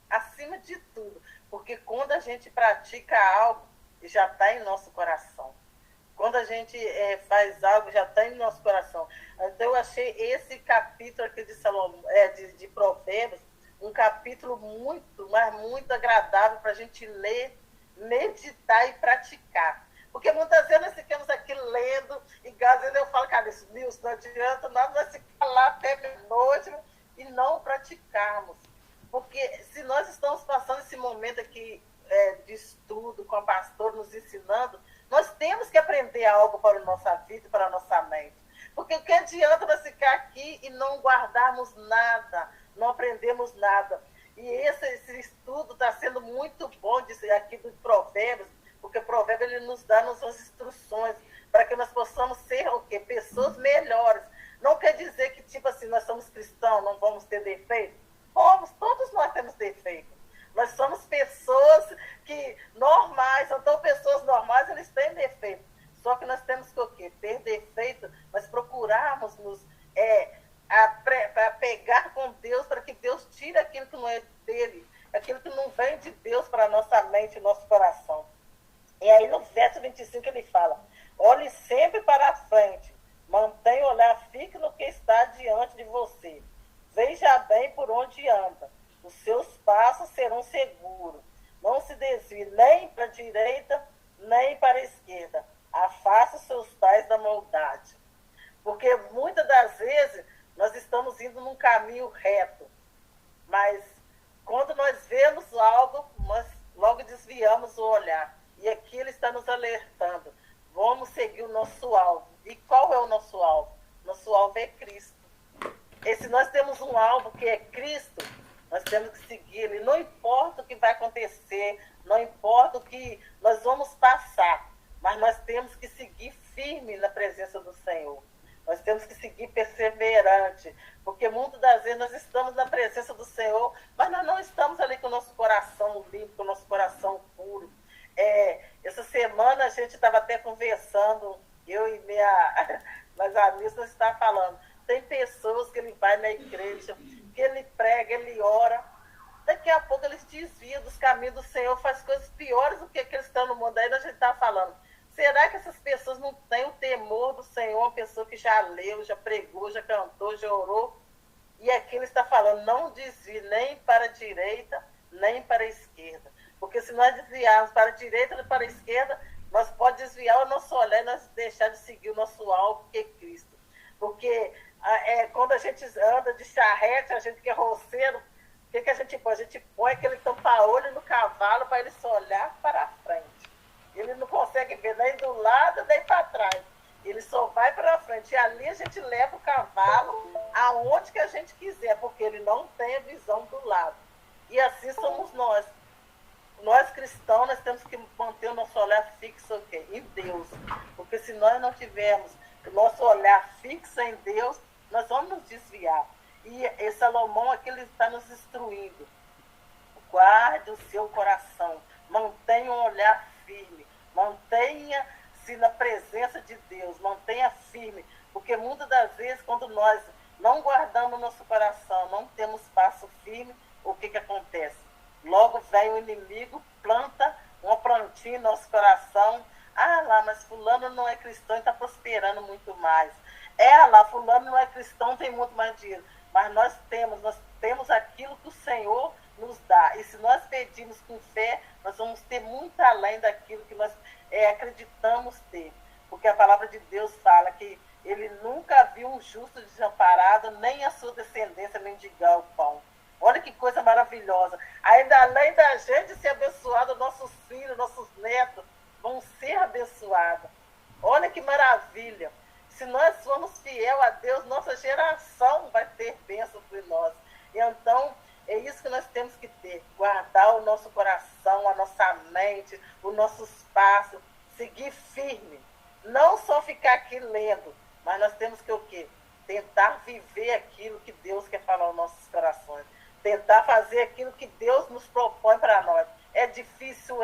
Acima de tudo. Porque quando a gente pratica algo, já está em nosso coração. Quando a gente faz algo, já está em nosso coração. Então eu achei esse capítulo aqui de Salomão, de Provérbios, um capítulo muito, mas muito agradável para a gente ler, meditar e praticar. Porque muitas vezes nós ficamos aqui lendo, e às vezes eu falo, cara, isso não adianta nada, nós ficar lá até meia-noite e não praticarmos. Porque se nós estamos passando esse momento aqui de estudo, com a pastora nos ensinando, nós temos que aprender algo para a nossa vida, para a nossa mente. Porque o que adianta nós ficar aqui e não guardarmos nada, não aprendemos nada. E esse estudo está sendo muito bom aqui do Provérbios, porque o provérbio ele nos dá as instruções para que nós possamos ser o quê? Pessoas melhores. Não quer dizer que, tipo assim, nós somos cristãos, não vamos ter defeito. Todos nós temos defeito. Nós somos pessoas normais, então pessoas normais, eles têm defeito. Só que nós temos que o quê? Ter defeito, mas procurarmos nos pegar com Deus para que Deus tire aquilo que não é dele, aquilo que não vem de Deus para a nossa mente e nosso coração. E aí no verso 25 ele fala, olhe sempre para a frente, mantenha o olhar fixo no que está diante de você. Veja bem por onde anda, os seus passos serão seguros. Não se desvie nem para a direita, nem para a esquerda. Afaste os seus pés da maldade. Porque muitas das vezes nós estamos indo num caminho reto, mas quando nós vemos algo, nós logo desviamos o olhar. E aqui ele está nos alertando. Vamos seguir o nosso alvo. E qual é o nosso alvo? Nosso alvo é Cristo. E se nós temos um alvo que é Cristo, nós temos que seguir ele. Não importa o que vai acontecer, não importa o que nós vamos passar, mas nós temos que seguir firme na presença do Senhor. Nós temos que seguir perseverante, porque muitas das vezes nós estamos na presença do Senhor, mas nós não estamos ali com o nosso coração limpo, com o nosso coração puro. Essa semana a gente estava até conversando, eu e minhas amigas, nós estávamos falando, tem pessoas que ele vai na igreja, que ele prega, ele ora, daqui a pouco eles desviam dos caminhos do Senhor, faz coisas piores do que eles estão no mundo. Aí a gente está falando, será que essas pessoas não têm o temor do Senhor? Uma pessoa que já leu, já pregou, já cantou, já orou. E aqui ele está falando, não desvie nem para a direita, nem para a esquerda. Porque se nós desviarmos para a direita ou para a esquerda, nós podemos desviar o nosso olhar e nós deixar de seguir o nosso alvo, que é Cristo. Porque quando a gente anda de charrete, a gente que é roceiro, o que a gente põe? A gente põe aquele tampa-olho no cavalo para ele só olhar para a frente. Ele não consegue ver nem do lado, nem para trás. Ele só vai para frente. E ali a gente leva o cavalo aonde que a gente quiser, porque ele não tem a visão do lado. E assim somos nós. Nós cristãos, nós temos que manter o nosso olhar fixo em Deus. Porque se nós não tivermos o nosso olhar fixo em Deus, nós vamos nos desviar. E Salomão aqui ele está nos instruindo. Guarde o seu coração. Mantenha um olhar firme. Mantenha-se na presença de Deus. Mantenha firme. Porque muitas das vezes, quando nós não guardamos o nosso coração, não temos passo firme, o que acontece? Logo vem o inimigo, planta uma plantinha em nosso coração. Ah lá, mas fulano não é cristão e está prosperando muito mais. Lá, fulano não é cristão, tem muito mais dinheiro. Mas nós temos aquilo que o Senhor nos dá. E se nós pedirmos com fé, nós vamos ter muito além daquilo que nós acreditamos ter. Porque a palavra de Deus fala que ele nunca viu um justo desamparado, nem a sua descendência mendigar o pão. Olha que coisa maravilhosa. Ainda além da gente ser abençoado, nossos filhos, nossos netos vão ser abençoados. Olha que maravilha. Se nós formos fiel a Deus, nossa geração vai ter bênção por nós. E então, é isso que nós temos que ter. Guardar o nosso coração, a nossa mente, os nossos passos. Seguir firme. Não só ficar aqui lendo, mas nós temos que o quê? Tentar viver aquilo que Deus quer falar aos nossos corações. Tentar fazer aquilo que Deus nos propõe para nós. É difícil,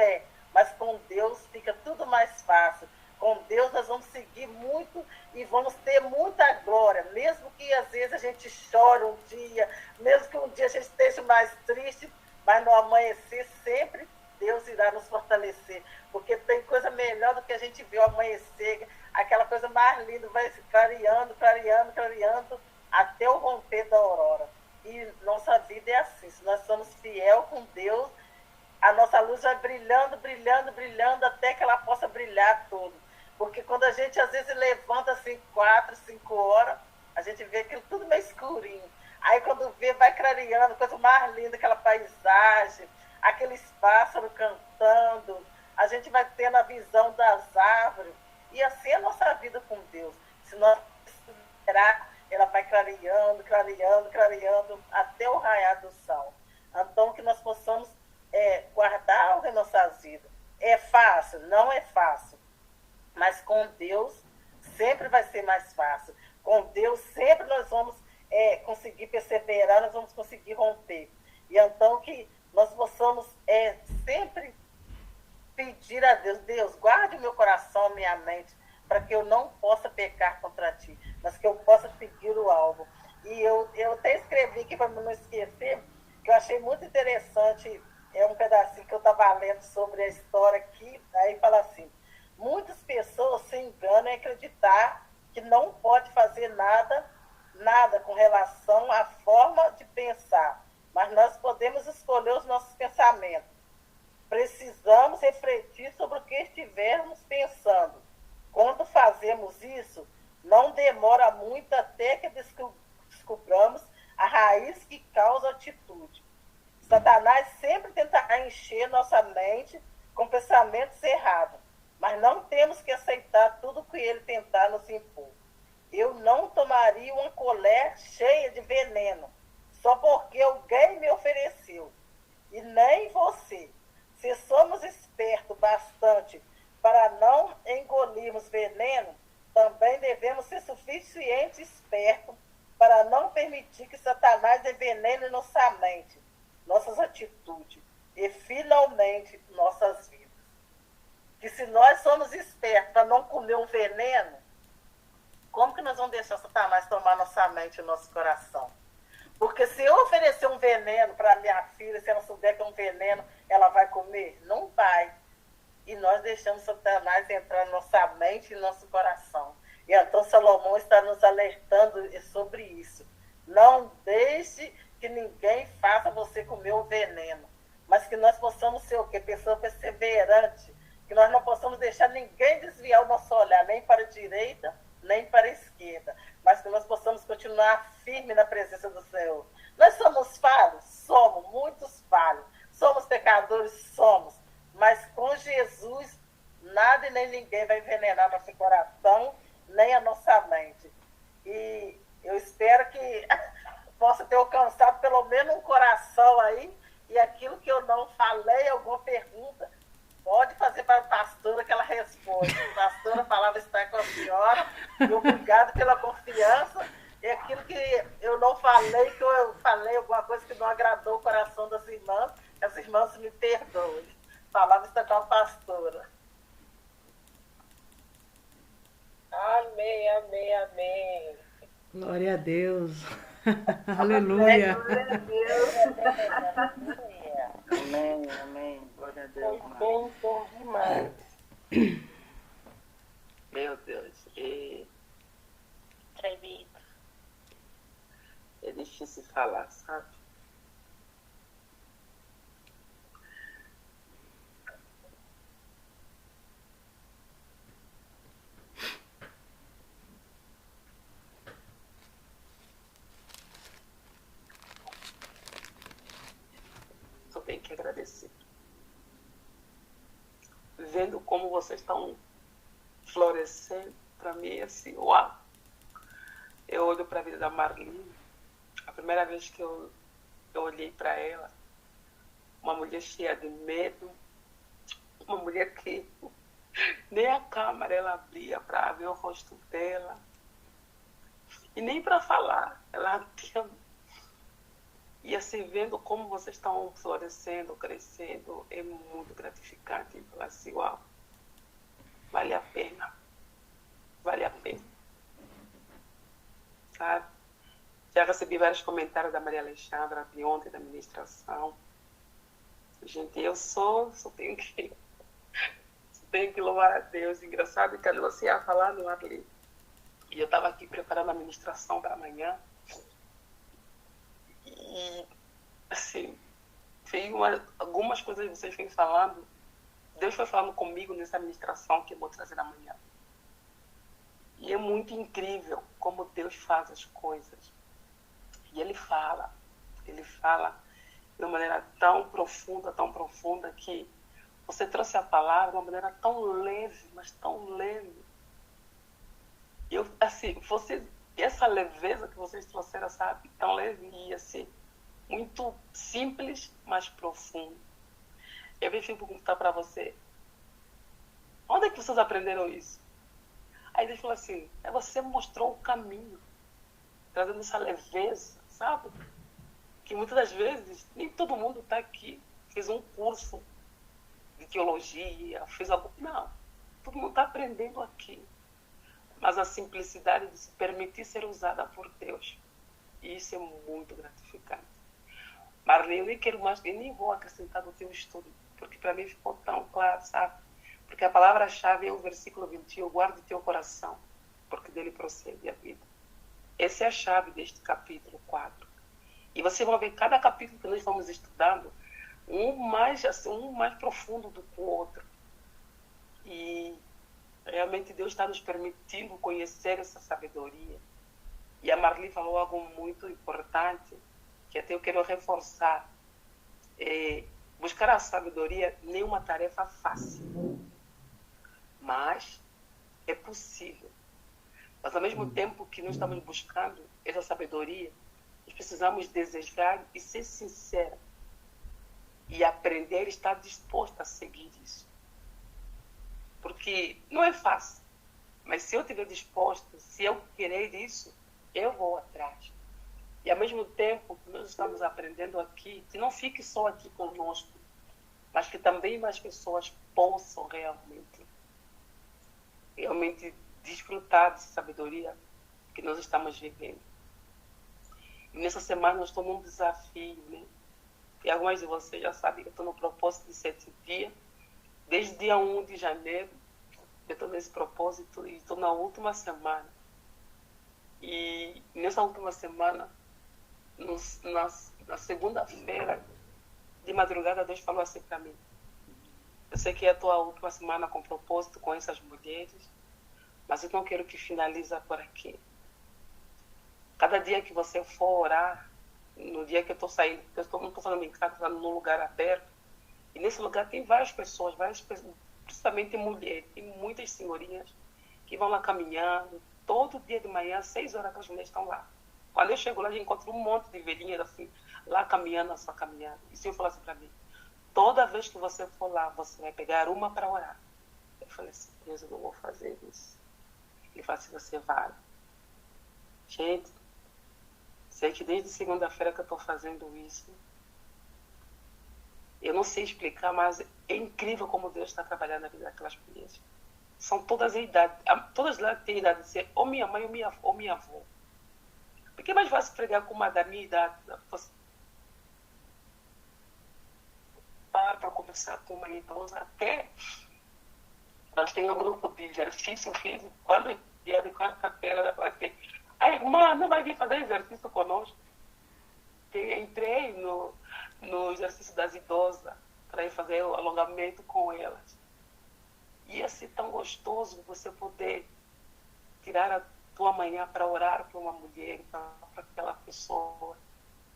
mas com Deus fica tudo mais fácil. Com Deus nós vamos seguir muito e vamos ter muita glória. Mesmo que às vezes a gente chore um dia, mesmo que um dia a gente esteja mais triste, mas no amanhecer sempre Deus irá nos fortalecer. Porque tem coisa melhor do que a gente ver o amanhecer, aquela coisa mais linda, vai clareando, clareando, clareando, até o romper da aurora. E nossa vida é assim, se nós somos fiel com Deus, a nossa luz vai brilhando, brilhando, brilhando, até que ela possa brilhar todo. Porque quando a gente às vezes levanta assim 4, 5 horas, a gente vê aquilo tudo meio escurinho. Aí quando vê, vai clareando, coisa mais linda, aquela paisagem, aqueles pássaros cantando, a gente vai tendo a visão das árvores. E assim é a nossa vida com Deus. Se nós esperar, ela vai clareando, clareando, clareando, até o raiar do sol. Então, que nós possamos guardar algo em nossas vidas. É fácil? Não é fácil. Mas com Deus sempre vai ser mais fácil. Com Deus sempre nós vamos conseguir perseverar, nós vamos conseguir romper. E então que nós possamos sempre pedir a Deus, Deus, guarde o meu coração, minha mente, para que eu não possa pecar contra ti, mas que eu possa seguir o alvo. E eu até escrevi aqui para não esquecer, que eu achei muito interessante, um pedacinho que eu estava lendo sobre a história aqui, aí fala assim, muitas pessoas se enganam em acreditar que não pode fazer nada com relação à forma de pensar, mas nós podemos escolher os nossos pensamentos. Precisamos refletir sobre o que estivermos pensando. Quando fazemos isso, não demora muito até que descobramos a raiz que causa a atitude. Satanás sempre tentará encher nossa mente com pensamentos errados, mas não temos que aceitar tudo que ele tentar nos impor. Eu não tomaria uma colher cheia de veneno, só porque alguém me ofereceu, e nem você. Se somos espertos bastante para não engolirmos veneno, também devemos ser suficientemente espertos para não permitir que Satanás envenene nossa mente, nossas atitudes e, finalmente, nossas vidas. Que se nós somos espertos para não comer um veneno, como que nós vamos deixar Satanás tomar nossa mente e nosso coração? Porque se eu oferecer um veneno para minha filha, se ela souber que é um veneno, ela vai comer? Não vai. E nós deixamos Satanás entrar na nossa mente e no nosso coração. E então Salomão está nos alertando sobre isso. Não deixe que ninguém faça você comer o veneno, mas que nós possamos ser o quê? Pessoa perseverante, que nós não possamos deixar ninguém desviar o nosso olhar, nem para a direita, nem para a esquerda, mas que nós possamos continuar firme na presença do Senhor. Nós somos falhos? Somos, muitos falhos. Somos pecadores? Somos. Mas com Jesus, nada e nem ninguém vai envenenar nosso coração, nem a nossa mente. E eu espero que possa ter alcançado pelo menos um coração aí, e aquilo que eu não falei, alguma pergunta, pode fazer para a pastora que ela responde. A pastora, a palavra está com a senhora, e obrigado pela confiança. E aquilo que eu não falei, que eu falei alguma coisa que não agradou o coração das irmãs, as irmãs me perdoem. A palavra está com a pastora. Amém, amém, amém. Glória a Deus. Aleluia. Glória a Deus. Amém, amém. Glória a Deus. Bem, bom demais. Meu Deus. Tremido. É difícil falar, sabe? Só tenho que agradecer. Vendo como vocês estão florescendo, para mim, assim, uau! Eu olho para a vida da Marli, a primeira vez que eu olhei para ela, uma mulher cheia de medo, uma mulher que nem a câmera ela abria para ver o rosto dela, e nem para falar, ela tinha. E assim, vendo como vocês estão florescendo, crescendo, é muito gratificante. Falar assim, uau, vale a pena, vale a pena. Sabe? Já recebi vários comentários da Maria Alexandra de ontem, da ministração. Gente, eu só tenho que louvar a Deus. Engraçado que a Lucia ia falar no Arli. E eu estava aqui preparando a ministração para amanhã. E, assim, algumas coisas que vocês vêm falando, Deus foi falando comigo nessa ministração que eu vou trazer amanhã. E é muito incrível como Deus faz as coisas. E Ele fala de uma maneira tão profunda, que você trouxe a palavra de uma maneira tão leve, mas tão leve. Eu, assim, essa leveza que vocês trouxeram, sabe, tão leve e assim, muito simples, mas profundo. Eu vim perguntar para você, onde é que vocês aprenderam isso? Aí Deus falou assim, você mostrou o caminho, trazendo essa leveza, sabe? Que muitas das vezes, nem todo mundo está aqui, fez um curso de teologia, fez algo. Não, todo mundo está aprendendo aqui. Mas a simplicidade de se permitir ser usada por Deus. E isso é muito gratificante. Marli, eu nem quero mais, eu nem vou acrescentar no teu estudo, porque para mim ficou tão claro, sabe? Porque a palavra-chave é o versículo 21, guarde o teu coração, porque dele procede a vida. Essa é a chave deste capítulo 4. E você vai ver cada capítulo que nós vamos estudando, um mais profundo do que o outro. E realmente Deus está nos permitindo conhecer essa sabedoria. E a Marli falou algo muito importante, que até eu quero reforçar. Buscar a sabedoria nem uma tarefa fácil, mas é possível. Mas ao mesmo tempo que nós estamos buscando essa sabedoria, nós precisamos desejar e ser sinceros. E aprender a estar disposto a seguir isso. Porque não é fácil. Mas se eu estiver disposto, se eu querer isso, eu vou atrás. E ao mesmo tempo que nós estamos aprendendo aqui, que não fique só aqui conosco, mas que também mais pessoas possam realmente desfrutar dessa sabedoria que nós estamos vivendo. nessa semana eu estou num desafio, né? E algumas de vocês já sabem que eu estou no propósito de 7 dias. Desde o dia 1 de janeiro, eu estou nesse propósito e estou na última semana. E nessa última semana, na segunda-feira, de madrugada, Deus falou assim para mim: eu sei que é a tua última semana com propósito com essas mulheres, mas eu não quero que finalize por aqui. Cada dia que você for orar, no dia que eu estou saindo, eu não estou falando em casa, estou num lugar aberto, e nesse lugar tem várias pessoas, principalmente mulheres, tem muitas senhorinhas que vão lá caminhando, todo dia de manhã, 6 horas que as mulheres estão lá. Quando eu chego lá, eu encontro um monte de velhinhas assim, lá caminhando a sua caminhada. E o Senhor falou assim para mim: toda vez que você for lá, você vai pegar uma para orar. Eu falei assim: Deus, eu não vou fazer isso. Ele falou assim: você vai. Gente, sei que desde segunda-feira que eu estou fazendo isso. Eu não sei explicar, mas é incrível como Deus está trabalhando na vida daquelas mulheres. São todas a idade, todas lá têm a idade de ser ou minha mãe ou minha avó. Porque é mais fácil pregar com uma da minha idade. Você para conversar com uma idosa, até nós temos um grupo de exercício físico, quando é dia de quarta-feira, ela fala assim: a irmã não vai vir fazer exercício conosco. Eu entrei no exercício das idosas para ir fazer o alongamento com elas. E ia ser tão gostoso você poder tirar a tua manhã para orar para uma mulher, para aquela pessoa.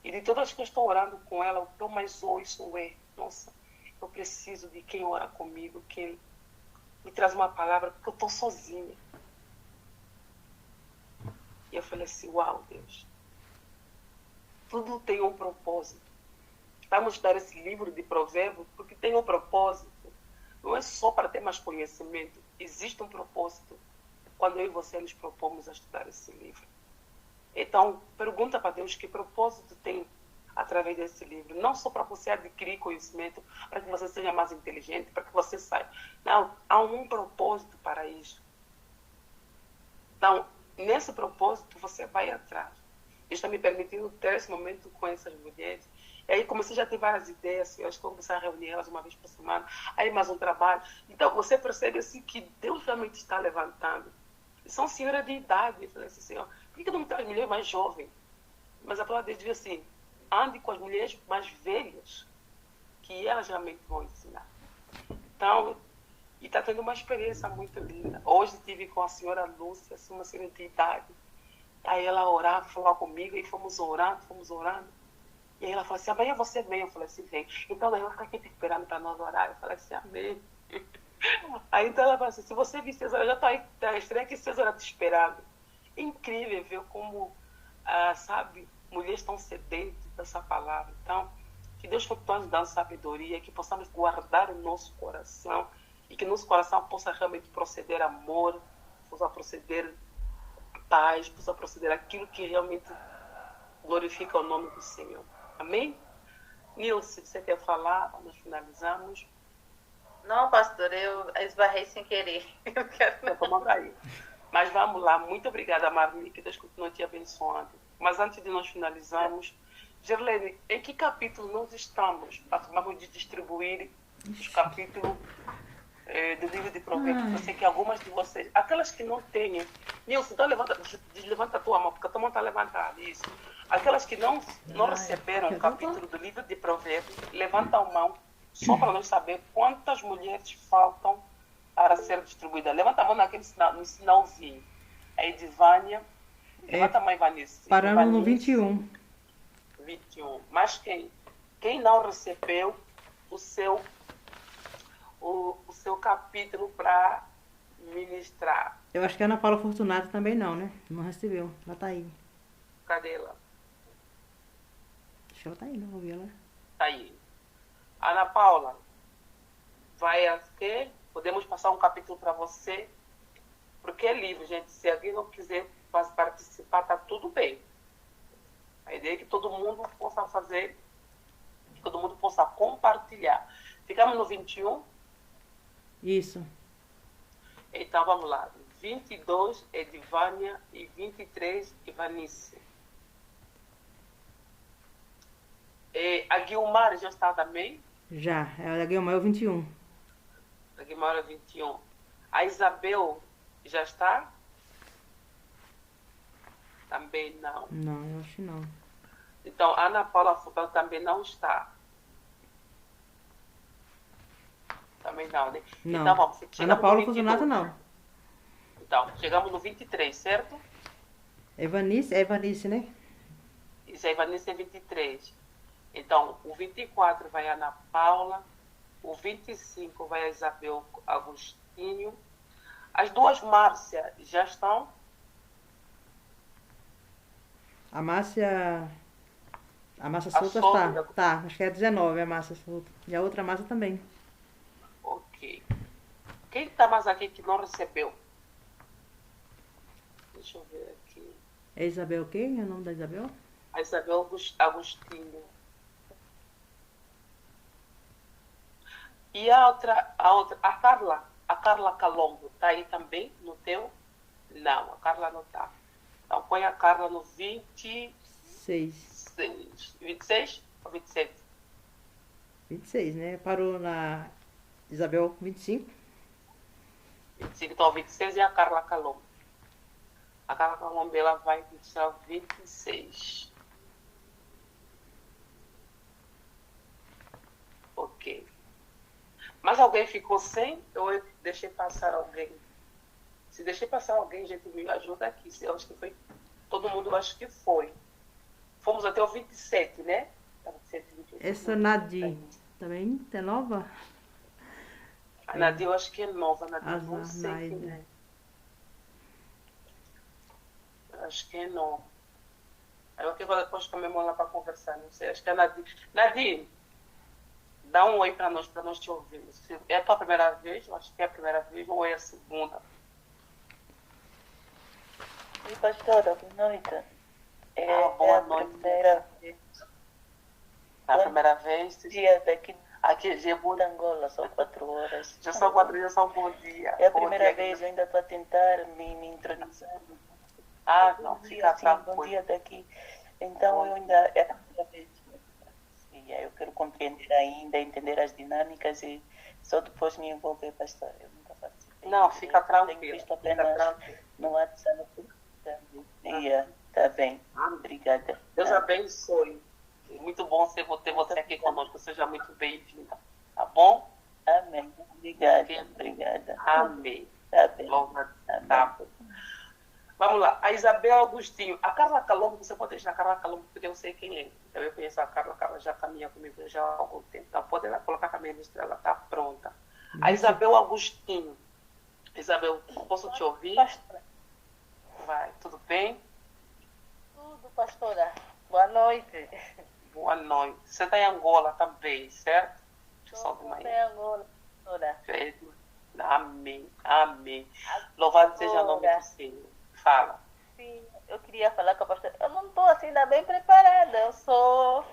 E de todas que eu estou orando com ela, o que eu mais ouço é: nossa, eu preciso de quem ora comigo, quem me traz uma palavra, porque eu estou sozinha. E eu falei assim: uau, Deus, tudo tem um propósito. Vamos estudar esse livro de Provérbios porque tem um propósito. Não é só para ter mais conhecimento. Existe um propósito quando eu e você nos propomos a estudar esse livro. Então, pergunta para Deus que propósito tem através desse livro. Não só para você adquirir conhecimento, para que você seja mais inteligente, para que você saiba. Não, há um propósito para isso. Então, nesse propósito, você vai atrás. Deus está me permitindo ter esse momento com essas mulheres. E aí comecei já a ter várias ideias, eu acho que vou começar a reunir elas uma vez por semana, aí mais um trabalho. Então você percebe assim que Deus realmente está levantando. E são senhoras de idade. Eu falei assim: Senhor, por que não traz mulher mais jovem? Mas a palavra de Deus diz assim: ande com as mulheres mais velhas, que elas realmente vão ensinar. Então, e está tendo uma experiência muito linda. Hoje estive com a senhora Lúcia, uma senhora de idade. Aí ela orava, falava comigo, e fomos orando. E aí ela falou assim: amanhã você vem. Eu falei assim: vem. Então ela vai ficar aqui te esperando para nós orar. Eu falei assim: amém. Aí então ela falou assim: se você vir 6 horas, eu já estou aí, estranha que 6 horas te esperando. É incrível ver como, sabe, mulheres estão sedentas dessa palavra. Então, que Deus continue nos dando sabedoria, que possamos guardar o nosso coração e que nosso coração possa realmente proceder amor, possa proceder paz, possa proceder aquilo que realmente glorifica o nome do Senhor. Amém? Nilce, você quer falar? Nós finalizamos. Não, pastor, eu esbarrei sem querer. Eu quero não. Vamos aí. Mas vamos lá. Muito obrigada, Marli, que Deus continue te abençoando. Mas antes de nós finalizarmos, Gerlene, em que capítulo nós estamos? Vamos distribuir os capítulos do livro de Provérbios. Eu sei que algumas de vocês, aquelas que não têm, Nilson, então levanta a tua mão, porque a tua mão está levantada. Isso. Aquelas que não receberam o capítulo do livro de Provérbios, levanta a mão, só para nós saber quantas mulheres faltam para ser distribuídas. Levanta a mão naquele no sinalzinho. A Edivânia, levanta a mãe Vanessa. Paramos no 21. 21. Mas quem não recebeu o seu capítulo para ministrar? Eu acho que a Ana Paula Fortunato também não, né? Não recebeu. Ela tá aí. Cadê ela? Acho que ela tá aí, não ouvi ela. Tá aí. Ana Paula, vai aqui. Podemos passar um capítulo para você. Porque é livre, gente. Se alguém não quiser participar, tá tudo bem. A ideia é que todo mundo possa fazer, que todo mundo possa compartilhar. Ficamos no 21? Isso. Então, vamos lá. 22, Edivânia, e 23, Ivanice. A Guilmar já está também? Já, a Guilmar é o 21. A Guilmar é 21. A Isabel já está? Também não. Não, eu acho que não. Então, a Ana Paula Furtado também não está. Também não, né? Não. Então, vamos. Ana Chegamos Paula no 22. Fortunato não. Então, chegamos no 23, certo? Evanice, é Evanice, né? Isso aí vai nesse 23. Então, o 24 vai a Ana Paula, o 25 vai a Isabel Agostinho. As duas Márcia já estão? A Márcia A Souza Sônia. tá, acho que é 19 a Márcia Souza. E a outra Márcia também. Ok. Quem está mais aqui que não recebeu? Deixa eu ver aqui. É Isabel quem? É o nome da Isabel? A Isabel Agostinho. E a Carla Calombo, está aí também no teu? Não, a Carla não está. Então põe a Carla no 26 ou 27? 26, né? Parou na Isabel 25. 25, então 26 e a Carla Calombo. A Carla Calombo ela vai tirar 26. Ok. Mas alguém ficou sem? Ou eu deixei passar alguém? Se deixei passar alguém, gente, me ajuda aqui. Eu acho que foi. Todo mundo, eu acho que foi. Fomos até o 27, né? 27, 28, Essa Nadir também é nova? a Nadir, eu acho que é nova. A Nadir, não Azar, sei quem é. Eu acho que é nova. Aí eu quero depois chamamos lá para conversar. Não sei, acho que é a Nadir. Nadir, dá um oi para nós te ouvirmos. Se é a tua primeira vez, eu acho que é a primeira vez, ou é a segunda. Oi, pastora, boa noite. Boa noite. A primeira vez. Dia daqui Aqui já é bom. de Angola, são 4 horas. Já são 4 dias, são bom dia. É a Bom primeira dia, vez, eu ainda estou a tentar me introduzir. não, Bom fica dia, sim, bom tranquilo. dia daqui. Então, eu ainda, é a primeira vez. E aí eu quero compreender ainda, entender as dinâmicas e só depois me envolver, pastor. Eu nunca participei. Não, fica tranquilo. Tenho visto Fica apenas tranquilo. no WhatsApp. Tá bem. Obrigada. Deus abençoe. Muito bom ter você aqui conosco. Seja muito bem-vinda. Tá bom? Amém. Obrigada. Amém. Tá bem. Louva. Tá bom. Vamos lá. A Isabel Agostinho. A Carla Calombo, você pode deixar a Carla Calombo, porque eu sei quem é. Eu conheço a Carla já caminha comigo já há algum tempo. Então, pode colocar a minha lista, ela está pronta. A Isabel Agostinho. Isabel, posso te ouvir? Pastora. Vai, tudo bem? Tudo, pastora. Boa noite. Boa noite. Você está em Angola também, certo? Pessoal de Estou manhã. em Angola, pastora. Amém, amém. Louvado seja o nome do Senhor. Fala. Sim, eu queria falar com a pastora. Eu não estou assim ainda bem preparada. Eu sou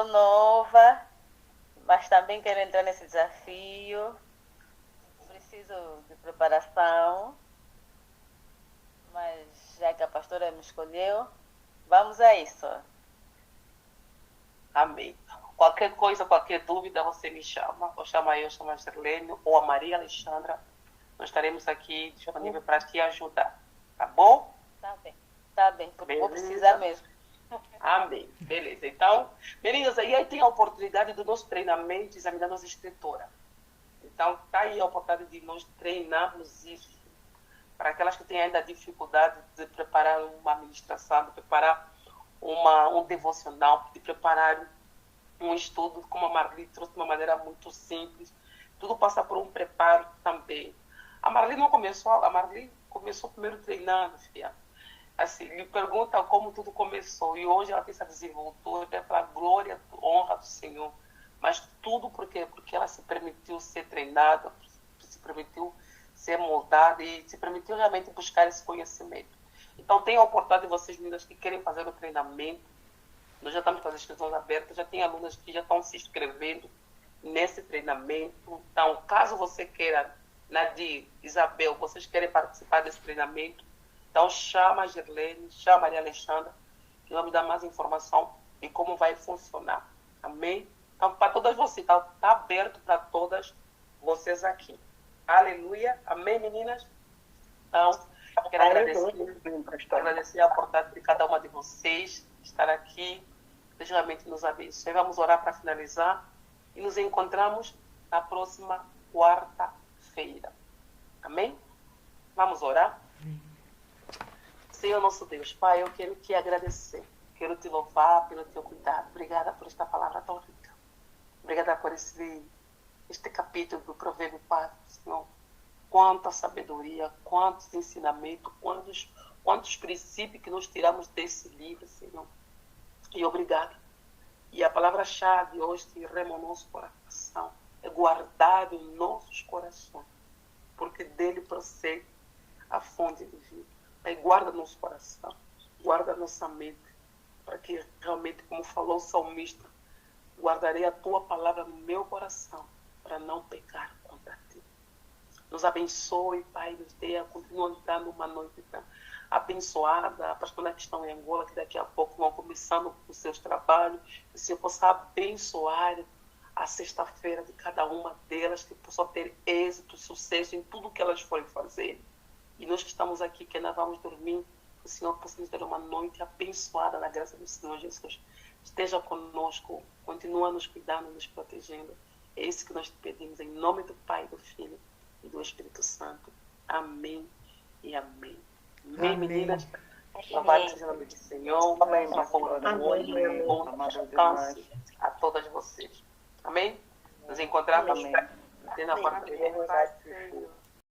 nova, mas também quero entrar nesse desafio. Preciso de preparação. Mas já que a pastora me escolheu, vamos a isso. Amém. Qualquer coisa, qualquer dúvida, você me chama. Ou chama eu, chama a Gerlene ou a Maria Alexandra. Nós estaremos aqui disponíveis para te ajudar. Tá bom? Tá bem, porque vou Beleza. precisar mesmo. Amém. Beleza. Então, meninas, e aí tem a oportunidade do nosso treinamento examinando as escrituras. Então, tá aí a oportunidade de nós treinarmos isso. Para aquelas que têm ainda dificuldade de preparar uma administração, de preparar um devocional, de preparar um estudo, como a Marli trouxe de uma maneira muito simples. Tudo passa por um preparo também. A Marli começou primeiro treinando, filha. Assim, lhe pergunta como tudo começou. E hoje ela tem essa desenvoltura para a glória, honra do Senhor. Mas tudo por quê? Porque ela se permitiu ser treinada, se permitiu ser moldada e se permitiu realmente buscar esse conhecimento. Então, tem a oportunidade de vocês, meninas, que querem fazer o treinamento. Nós já estamos com as inscrições abertas, já tem alunas que já estão se inscrevendo nesse treinamento. Então, caso você queira, Nadir, Isabel, vocês querem participar desse treinamento, então chama a Gerlene, chama a Maria Alexandra, que vai me dar mais informação e como vai funcionar. Amém? Então, para todas vocês, está aberto para todas vocês aqui. Aleluia. Amém, meninas? Então, quero agradecer a oportunidade de cada uma de vocês estar aqui. Deus realmente nos abençoe. Vamos orar para finalizar e nos encontramos na próxima quarta-feira. Amém? Vamos orar? Senhor nosso Deus, Pai, eu quero te agradecer. Quero te louvar pelo teu cuidado. Obrigada por esta palavra tão rica. Obrigada por este capítulo do Provérbio 4, Senhor. Quanta sabedoria, quantos ensinamentos, quantos princípios que nós tiramos desse livro, Senhor. E obrigado. E a palavra-chave hoje que rema o nosso coração é guardado em nossos corações, porque dele procede a fonte de vida. Pai, guarda nosso coração, guarda nossa mente, para que realmente, como falou o salmista, guardarei a tua palavra no meu coração, para não pecar contra ti. Nos abençoe, Pai, nos dê, continua dando uma noite abençoada, a pastora que estão em Angola, que daqui a pouco vão começando os seus trabalhos, que o Senhor possa abençoar a sexta-feira de cada uma delas, que possam ter êxito, sucesso em tudo que elas forem fazer. E nós que estamos aqui, que ainda vamos dormir, que o Senhor possa nos dar uma noite abençoada na graça do Senhor Jesus. Esteja conosco, continua nos cuidando, nos protegendo. É isso que nós te pedimos, em nome do Pai, do Filho e do Espírito Santo. Amém e amém. Amém, meninas. Louvado seja o nome do Senhor. Amém. Bom descanso a todas vocês. Amém? Nos encontramos até na quarta-feira.